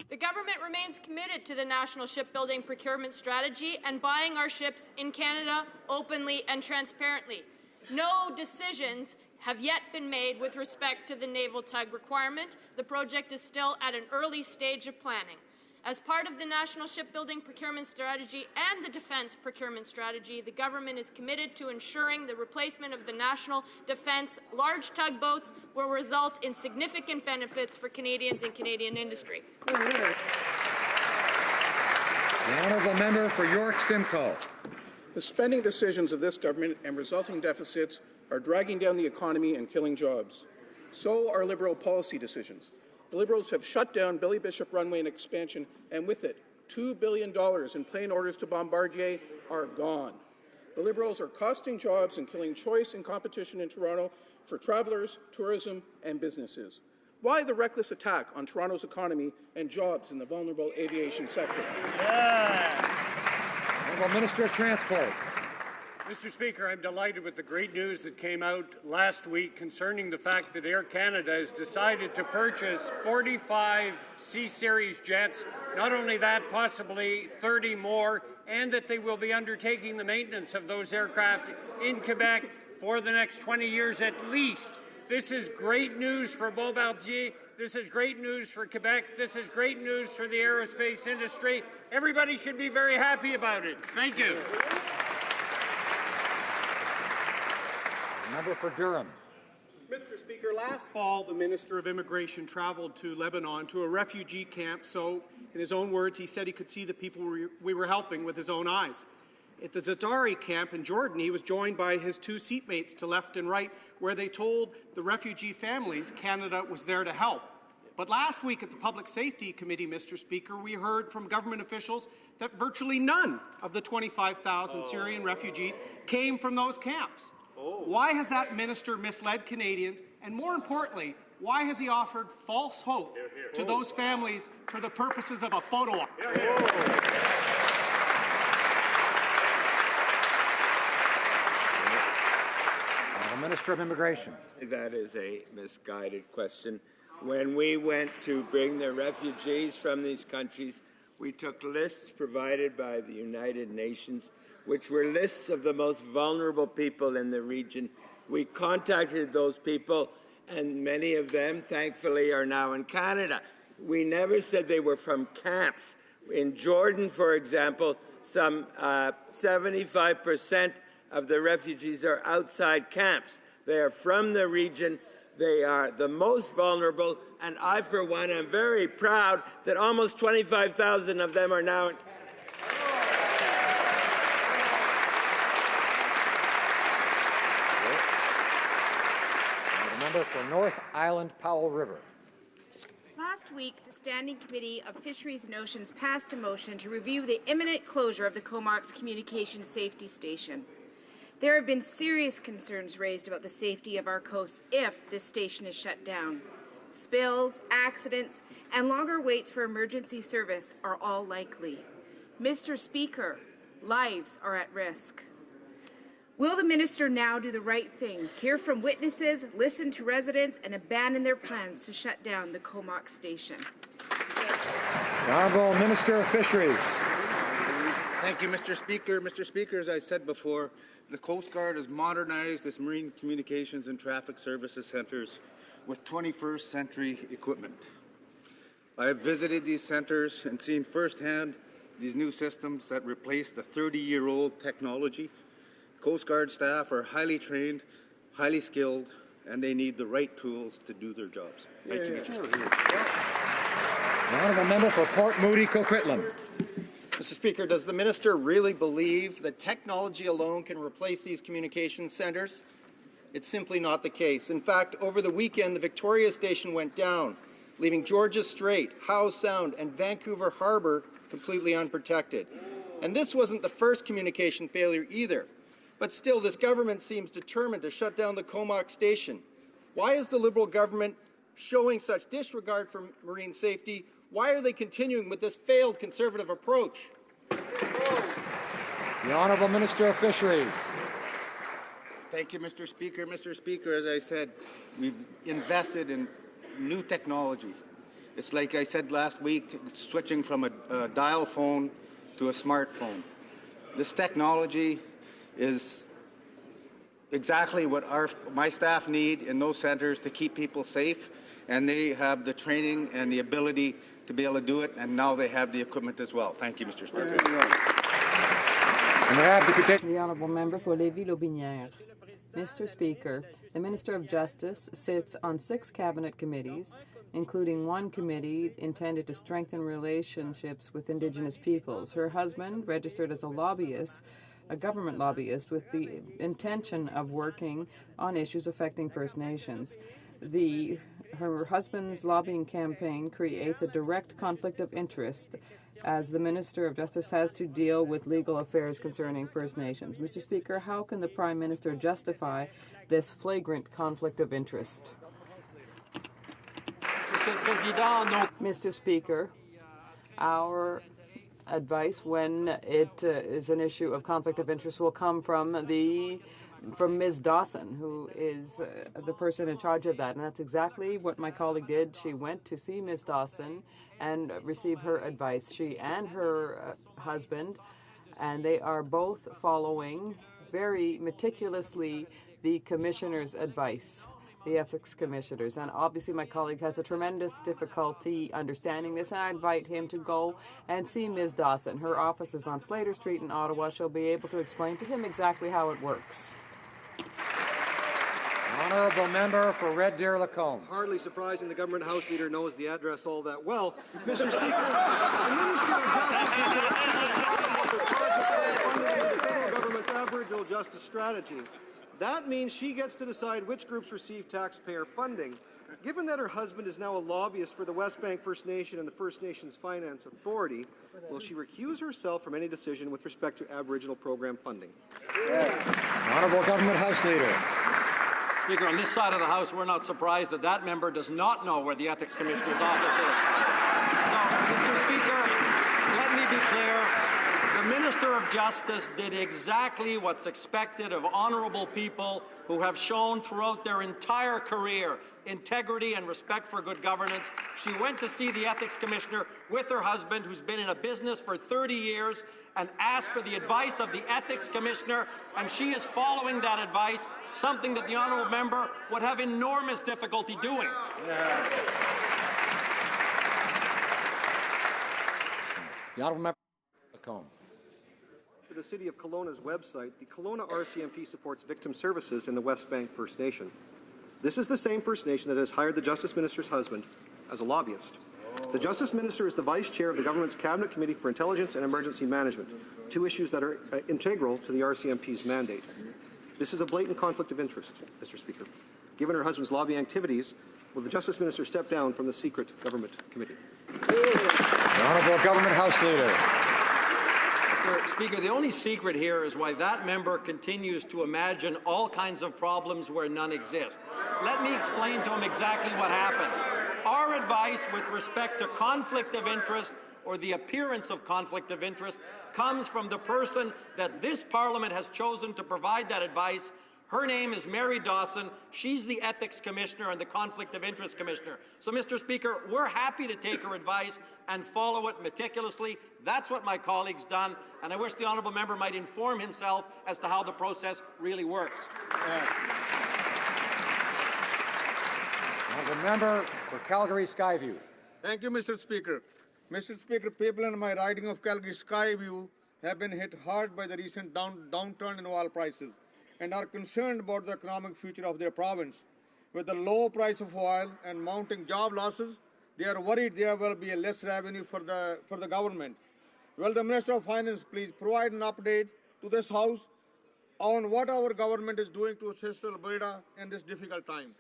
The government remains committed to the national shipbuilding procurement strategy and buying our ships in Canada openly and transparently. No decisions have yet been made with respect to the naval tug requirement. The project is still at an early stage of planning. As part of the National Shipbuilding Procurement Strategy and the Defence Procurement Strategy, the government is committed to ensuring the replacement of the national defence large tugboats will result in significant benefits for Canadians and Canadian industry. The honourable member for York Simcoe. The spending decisions of this government and resulting deficits are dragging down the economy and killing jobs. So are Liberal policy decisions. The Liberals have shut down Billy Bishop runway and expansion, and with it, $2 billion in plane orders to Bombardier are gone. The Liberals are costing jobs and killing choice and competition in Toronto for travellers, tourism, and businesses. Why the reckless attack on Toronto's economy and jobs in the vulnerable aviation sector? Honourable Minister of Transport. Mr. Speaker, I'm delighted with the great news that came out last week concerning the fact that Air Canada has decided to purchase 45 C-Series jets. Not only that, possibly 30 more, and that they will be undertaking the maintenance of those aircraft in Quebec for the next 20 years at least. This is great news for Bombardier. This is great news for Quebec. This is great news for the aerospace industry. Everybody should be very happy about it. Thank you. Member for Durham. Mr. Speaker, last fall, the Minister of Immigration traveled to Lebanon to a refugee camp. So, in his own words, he said he could see the people we were helping with his own eyes. At the Zadari camp in Jordan, he was joined by his two seatmates to left and right, where they told the refugee families Canada was there to help. But last week at the Public Safety Committee, Mr. Speaker, we heard from government officials that virtually none of the 25,000 Syrian refugees came from those camps. Why has that minister misled Canadians? And more importantly, why has he offered false hope to those families for the purposes of a photo op? The Minister of Immigration. That is a misguided question. When we went to bring the refugees from these countries, we took lists provided by the United Nations, which were lists of the most vulnerable people in the region. We contacted those people, and many of them, thankfully, are now in Canada. We never said they were from camps. In Jordan, for example, some 75% of the refugees are outside camps. They are from the region. They are the most vulnerable, and I, for one, am very proud that almost 25,000 of them are now in Member for North Island Powell River. Last week, the Standing Committee of Fisheries and Oceans passed a motion to review the imminent closure of the Comox Communications Safety Station. There have been serious concerns raised about the safety of our coast if this station is shut down. Spills, accidents, and longer waits for emergency service are all likely. Mr. Speaker, lives are at risk. Will the minister now do the right thing, hear from witnesses, listen to residents, and abandon their plans to shut down the Comox station? The Honourable Minister of Fisheries. Thank you, Mr. Speaker. Mr. Speaker, as I said before, the Coast Guard has modernized its marine communications and traffic services centres with 21st century equipment. I have visited these centres and seen firsthand these new systems that replace the 30-year-old technology. Coast Guard staff are highly trained, highly skilled, and they need the right tools to do their jobs. Thank you, Mr. Speaker. The honourable member for Port Moody, Coquitlam. Mr. Speaker, does the minister really believe that technology alone can replace these communication centres? It's simply not the case. In fact, over the weekend, the Victoria Station went down, leaving Georges Strait, Howe Sound, and Vancouver Harbour completely unprotected. And this wasn't the first communication failure either. But still, this government seems determined to shut down the Comox station. Why is the Liberal government showing such disregard for marine safety? Why are they continuing with this failed Conservative approach? The Honourable Minister of Fisheries. Thank you, Mr. Speaker. Mr. Speaker, as I said, we've invested in new technology. It's like I said last week, switching from a dial phone to a smartphone. This technology is exactly what my staff need in those centres to keep people safe, and they have the training and the ability to be able to do it, and now they have the equipment as well. Thank you, Mr. Speaker. The Honourable Member for Lévis-Lotbinière. Mr. Speaker, the Minister of Justice sits on 6 cabinet committees, including one committee intended to strengthen relationships with Indigenous peoples. Her husband, registered as a lobbyist, a government lobbyist, with the intention of working on issues affecting First Nations. Her husband's lobbying campaign creates a direct conflict of interest, as the Minister of Justice has to deal with legal affairs concerning First Nations. Mr. Speaker, how can the Prime Minister justify this flagrant conflict of interest? Mr. Speaker, our advice when it is an issue of conflict of interest will come from Ms. Dawson, who is the person in charge of that. And that's exactly what my colleague did. She went to see Ms. Dawson and receive her advice. She and her husband, and they are both following very meticulously the commissioner's advice, the ethics commissioners. And obviously my colleague has a tremendous difficulty understanding this, and I invite him to go and see Ms. Dawson. Her office is on Slater Street in Ottawa. She'll be able to explain to him exactly how it works. Honourable Member for Red Deer Lacombe. Hardly surprising the government House Leader knows the address all that well. Mr. Speaker, the Minister of Justice is responsible for project funding under the federal government's Aboriginal Justice Strategy. That means she gets to decide which groups receive taxpayer funding. Given that her husband is now a lobbyist for the West Bank First Nation and the First Nations Finance Authority, will she recuse herself from any decision with respect to Aboriginal program funding? Honourable Government House Leader. Speaker, on this side of the House, we're not surprised that that member does not know where the Ethics Commissioner's office is. So, Mr. Speaker, let me be clear. The Minister of Justice did exactly what's expected of honourable people who have shown throughout their entire career integrity and respect for good governance. She went to see the Ethics Commissioner with her husband, who's been in a business for 30 years, and asked for the advice of the Ethics Commissioner, and she is following that advice, something that the honourable member would have enormous difficulty doing. The honourable member Lacombe. To the City of Kelowna's website, the Kelowna RCMP supports victim services in the West Bank First Nation. This is the same First Nation that has hired the Justice Minister's husband as a lobbyist. The Justice Minister is the Vice Chair of the Government's Cabinet Committee for Intelligence and Emergency Management, 2 issues that are integral to the RCMP's mandate. This is a blatant conflict of interest, Mr. Speaker. Given her husband's lobbying activities, will the Justice Minister step down from the secret government committee? The Honourable Government House Leader. Mr. Speaker, the only secret here is why that member continues to imagine all kinds of problems where none exist. Let me explain to him exactly what happened. Our advice with respect to conflict of interest or the appearance of conflict of interest comes from the person that this Parliament has chosen to provide that advice. Her name is Mary Dawson. She's the Ethics Commissioner and the Conflict of Interest Commissioner. So, Mr. Speaker, we're happy to take her advice and follow it meticulously. That's what my colleague's done, and I wish the honourable member might inform himself as to how the process really works. Honourable Member for Calgary Skyview. Thank you, Mr. Speaker. Mr. Speaker, people in my riding of Calgary Skyview have been hit hard by the recent downturn in oil prices and are concerned about the economic future of their province. With the low price of oil and mounting job losses, they are worried there will be less revenue for the government. Will the Minister of Finance please provide an update to this House on what our government is doing to assist Alberta in this difficult time?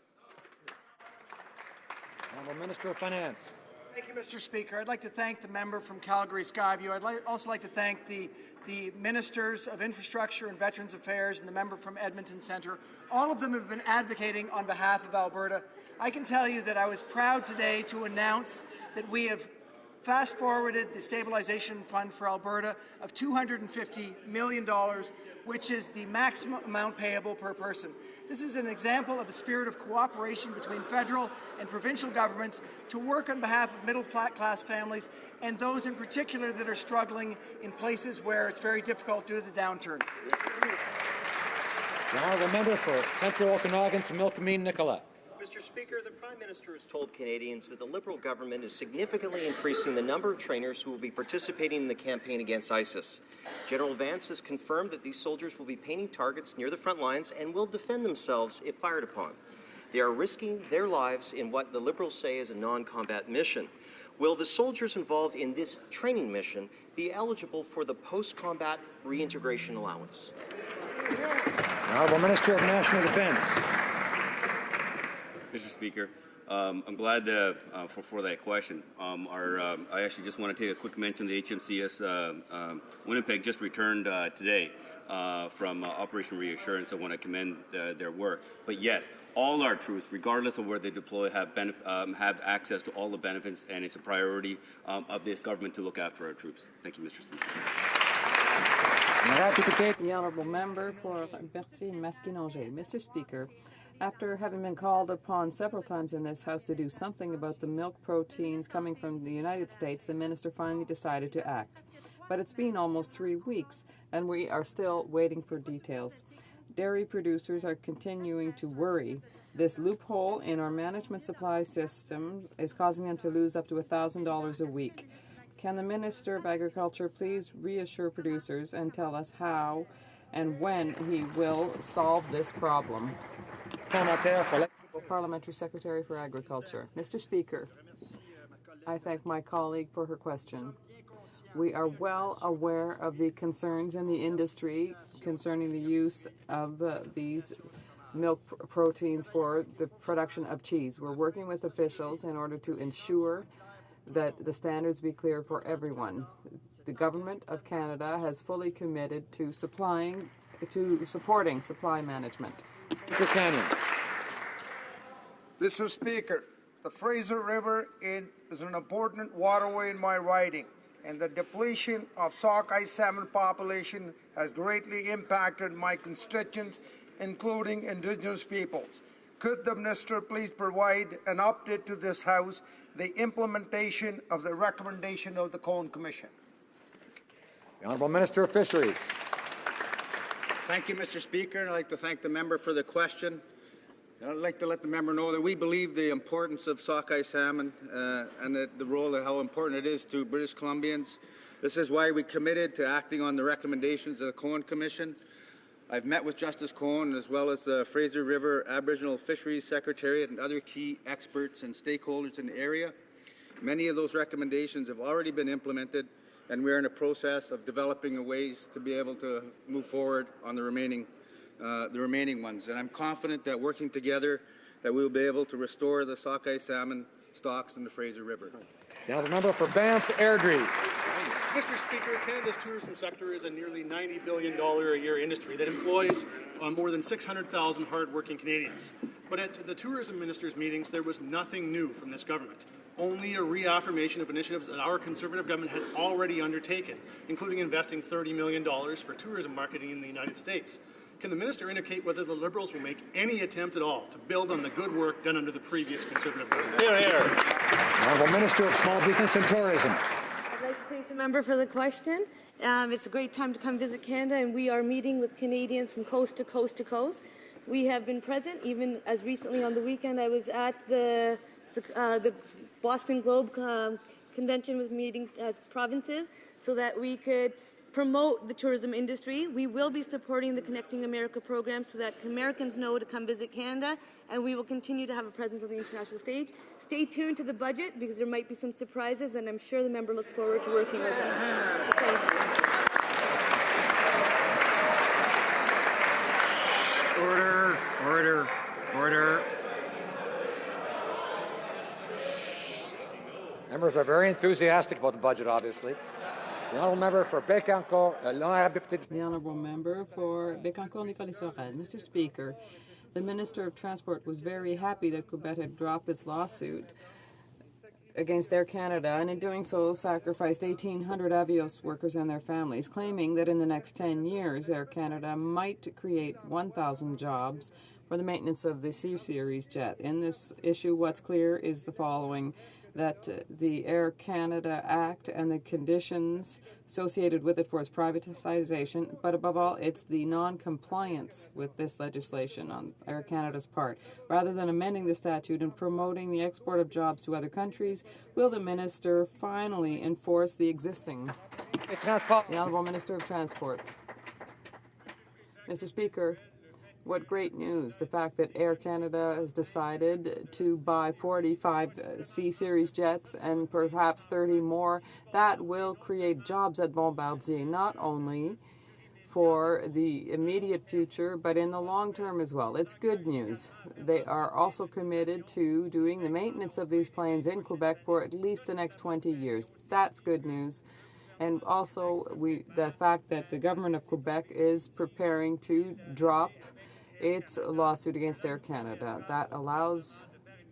Honourable Minister of Finance. Thank you, Mr. Speaker. I'd like to thank the member from Calgary Skyview. I'd also like to thank the Ministers of Infrastructure and Veterans Affairs and the member from Edmonton Centre. All of them have been advocating on behalf of Alberta. I can tell you that I was proud today to announce that we have fast-forwarded the Stabilization Fund for Alberta of $250 million, which is the maximum amount payable per person. This is an example of a spirit of cooperation between federal and provincial governments to work on behalf of middle-class families and those in particular that are struggling in places where it's very difficult due to the downturn. The honourable member for Central Okanagan, Similkameen, Nicolet. Mr. Speaker, the Prime Minister has told Canadians that the Liberal government is significantly increasing the number of trainers who will be participating in the campaign against ISIS. General Vance has confirmed that these soldiers will be painting targets near the front lines and will defend themselves if fired upon. They are risking their lives in what the Liberals say is a non-combat mission. Will the soldiers involved in this training mission be eligible for the post-combat reintegration allowance? The Honourable Minister of National Defence. Mr. Speaker, I'm glad for that question. I actually just want to take a quick mention. The HMCS Winnipeg just returned today from Operation Reassurance. I want to commend their work. But yes, all our troops, regardless of where they deploy, have access to all the benefits, and it's a priority of this government to look after our troops. Thank you, Mr. Speaker. The honourable member for Berthier and Maskinongé. Mr. Speaker, after having been called upon several times in this House to do something about the milk proteins coming from the United States, the minister finally decided to act. But it's been almost 3 weeks, and we are still waiting for details. Dairy producers are continuing to worry. This loophole in our management supply system is causing them to lose up to $1,000 a week. Can the Minister of Agriculture please reassure producers and tell us how and when he will solve this problem? Parliamentary Secretary for Agriculture. Mr. Speaker, I thank my colleague for her question. We are well aware of the concerns in the industry concerning the use of these milk proteins for the production of cheese. We're working with officials in order to ensure that the standards be clear for everyone. The Government of Canada has fully committed to supporting supply management. Mr. Cannon. Mr. Speaker, the Fraser River is an important waterway in my riding, and the depletion of sockeye salmon population has greatly impacted my constituents, including Indigenous peoples. Could the Minister please provide an update to this House the implementation of the recommendation of the Cohen Commission? The Honourable Minister of Fisheries. Thank you, Mr. Speaker. I'd like to thank the member for the question. I'd like to let the member know that we believe the importance of sockeye salmon and the role and how important it is to British Columbians. This is why we committed to acting on the recommendations of the Cohen Commission. I've met with Justice Cohen as well as the Fraser River Aboriginal Fisheries Secretariat and other key experts and stakeholders in the area. Many of those recommendations have already been implemented, and we're in a process of developing ways to be able to move forward on the remaining ones. And I'm confident that working together that we will be able to restore the sockeye salmon stocks in the Fraser River. Now the member for Banff Airdrie. Mr. Speaker, Canada's tourism sector is a nearly $90 billion a year industry that employs more than 600,000 hard-working Canadians. But at the tourism ministers' meetings, there was nothing new from this government. Only a reaffirmation of initiatives that our Conservative government had already undertaken, including investing $30 million for tourism marketing in the United States. Can the minister indicate whether the Liberals will make any attempt at all to build on the good work done under the previous Conservative government? Hear, hear. Honourable Minister of Small Business and Tourism. I'd like to thank the member for the question. It's a great time to come visit Canada, and we are meeting with Canadians from coast to coast to coast. We have been present, even as recently on the weekend. I was at the Boston Globe convention with meeting provinces so that we could promote the tourism industry. We will be supporting the Connecting America program so that Americans know to come visit Canada, and we will continue to have a presence on the international stage. Stay tuned to the budget because there might be some surprises, and I'm sure the member looks forward to working with us. So thank you. Order, order, order. Members are very enthusiastic about the budget, obviously. The honourable member for Bécancour, The honourable member for Bécancour-Nicolet-Sorel. Mr. Speaker, the Minister of Transport was very happy that Quebec had dropped its lawsuit against Air Canada, and in doing so sacrificed 1,800 Avios workers and their families, claiming that in the next 10 years Air Canada might create 1,000 jobs for the maintenance of the C-Series jet. In this issue, what's clear is the following, that the Air Canada Act and the conditions associated with it for its privatization, but above all, it's the non-compliance with this legislation on Air Canada's part. Rather than amending the statute and promoting the export of jobs to other countries, will the Minister finally enforce the existing? The Honourable Minister of Transport. Mr. Speaker, what great news, the fact that Air Canada has decided to buy 45 C-Series jets and perhaps 30 more. That will create jobs at Bombardier, not only for the immediate future, but in the long term as well. It's good news. They are also committed to doing the maintenance of these planes in Quebec for at least the next 20 years. That's good news. And also the fact that the government of Quebec is preparing to drop its lawsuit against Air Canada. That allows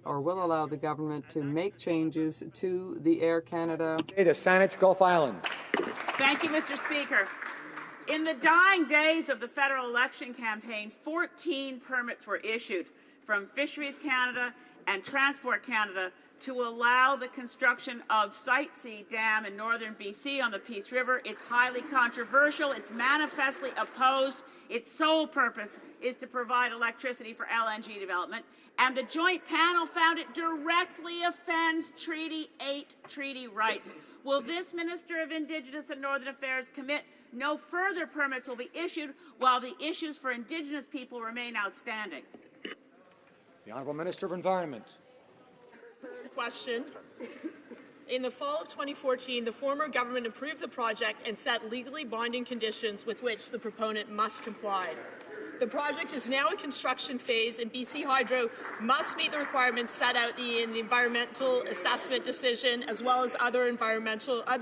or will allow the government to make changes to the Air Canada. To Saanich Gulf Islands. Thank you, Mr. Speaker. In the dying days of the federal election campaign, 14 permits were issued from Fisheries Canada and Transport Canada to allow the construction of Site C Dam in northern BC on the Peace River. It's highly controversial. It's manifestly opposed. Its sole purpose is to provide electricity for LNG development. And the joint panel found it directly offends Treaty 8 treaty rights. Will this Minister of Indigenous and Northern Affairs commit no further permits will be issued while the issues for Indigenous people remain outstanding? The Honourable Minister of Environment. Question. In the fall of 2014, the former government approved the project and set legally binding conditions with which the proponent must comply. The project is now in construction phase, and BC Hydro must meet the requirements set out in the environmental assessment decision, as well as other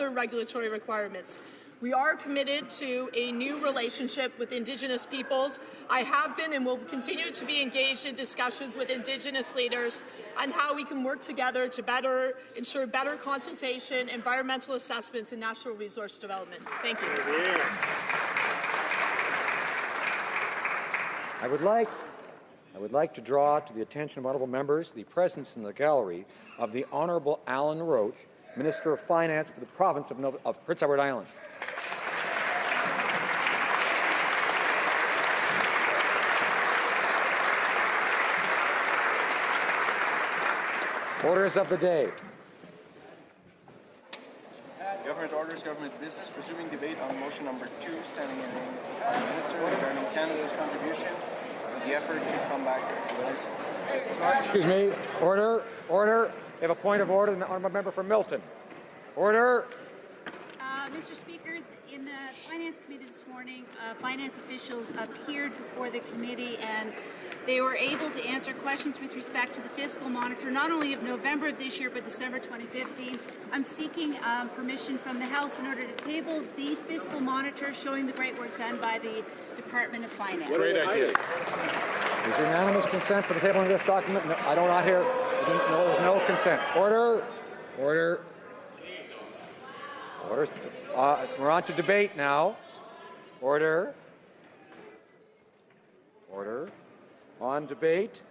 regulatory requirements. We are committed to a new relationship with Indigenous peoples. I have been and will continue to be engaged in discussions with Indigenous leaders on how we can work together to ensure better consultation, environmental assessments, and natural resource development. Thank you. I would like to draw to the attention of honourable members the presence in the gallery of the Honourable Alan Roach, Minister of Finance for the province of Prince Edward Island. Orders of the day. Government orders, government business. Resuming debate on motion number 2, standing in the name of the Prime Minister regarding Canada's contribution to the effort to come back to the Excuse me. Order. Order. We have a point of order. The honourable member for Milton. Order. Mr. Speaker, in the Finance Committee this morning, finance officials appeared before the committee and they were able to answer questions with respect to the fiscal monitor, not only of November of this year, but December 2015. I'm seeking permission from the House in order to table these fiscal monitors showing the great work done by the Department of Finance. Great idea. Is there unanimous consent for the tabling of this document? No, I do not hear. No, there's no consent. Order. Order. Order. We're on to debate now. Order. Order. On debate,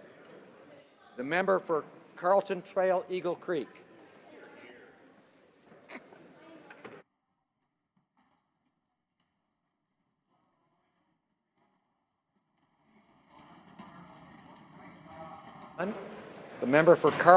the member for Carlton Trail, Eagle Creek. The member for Carlton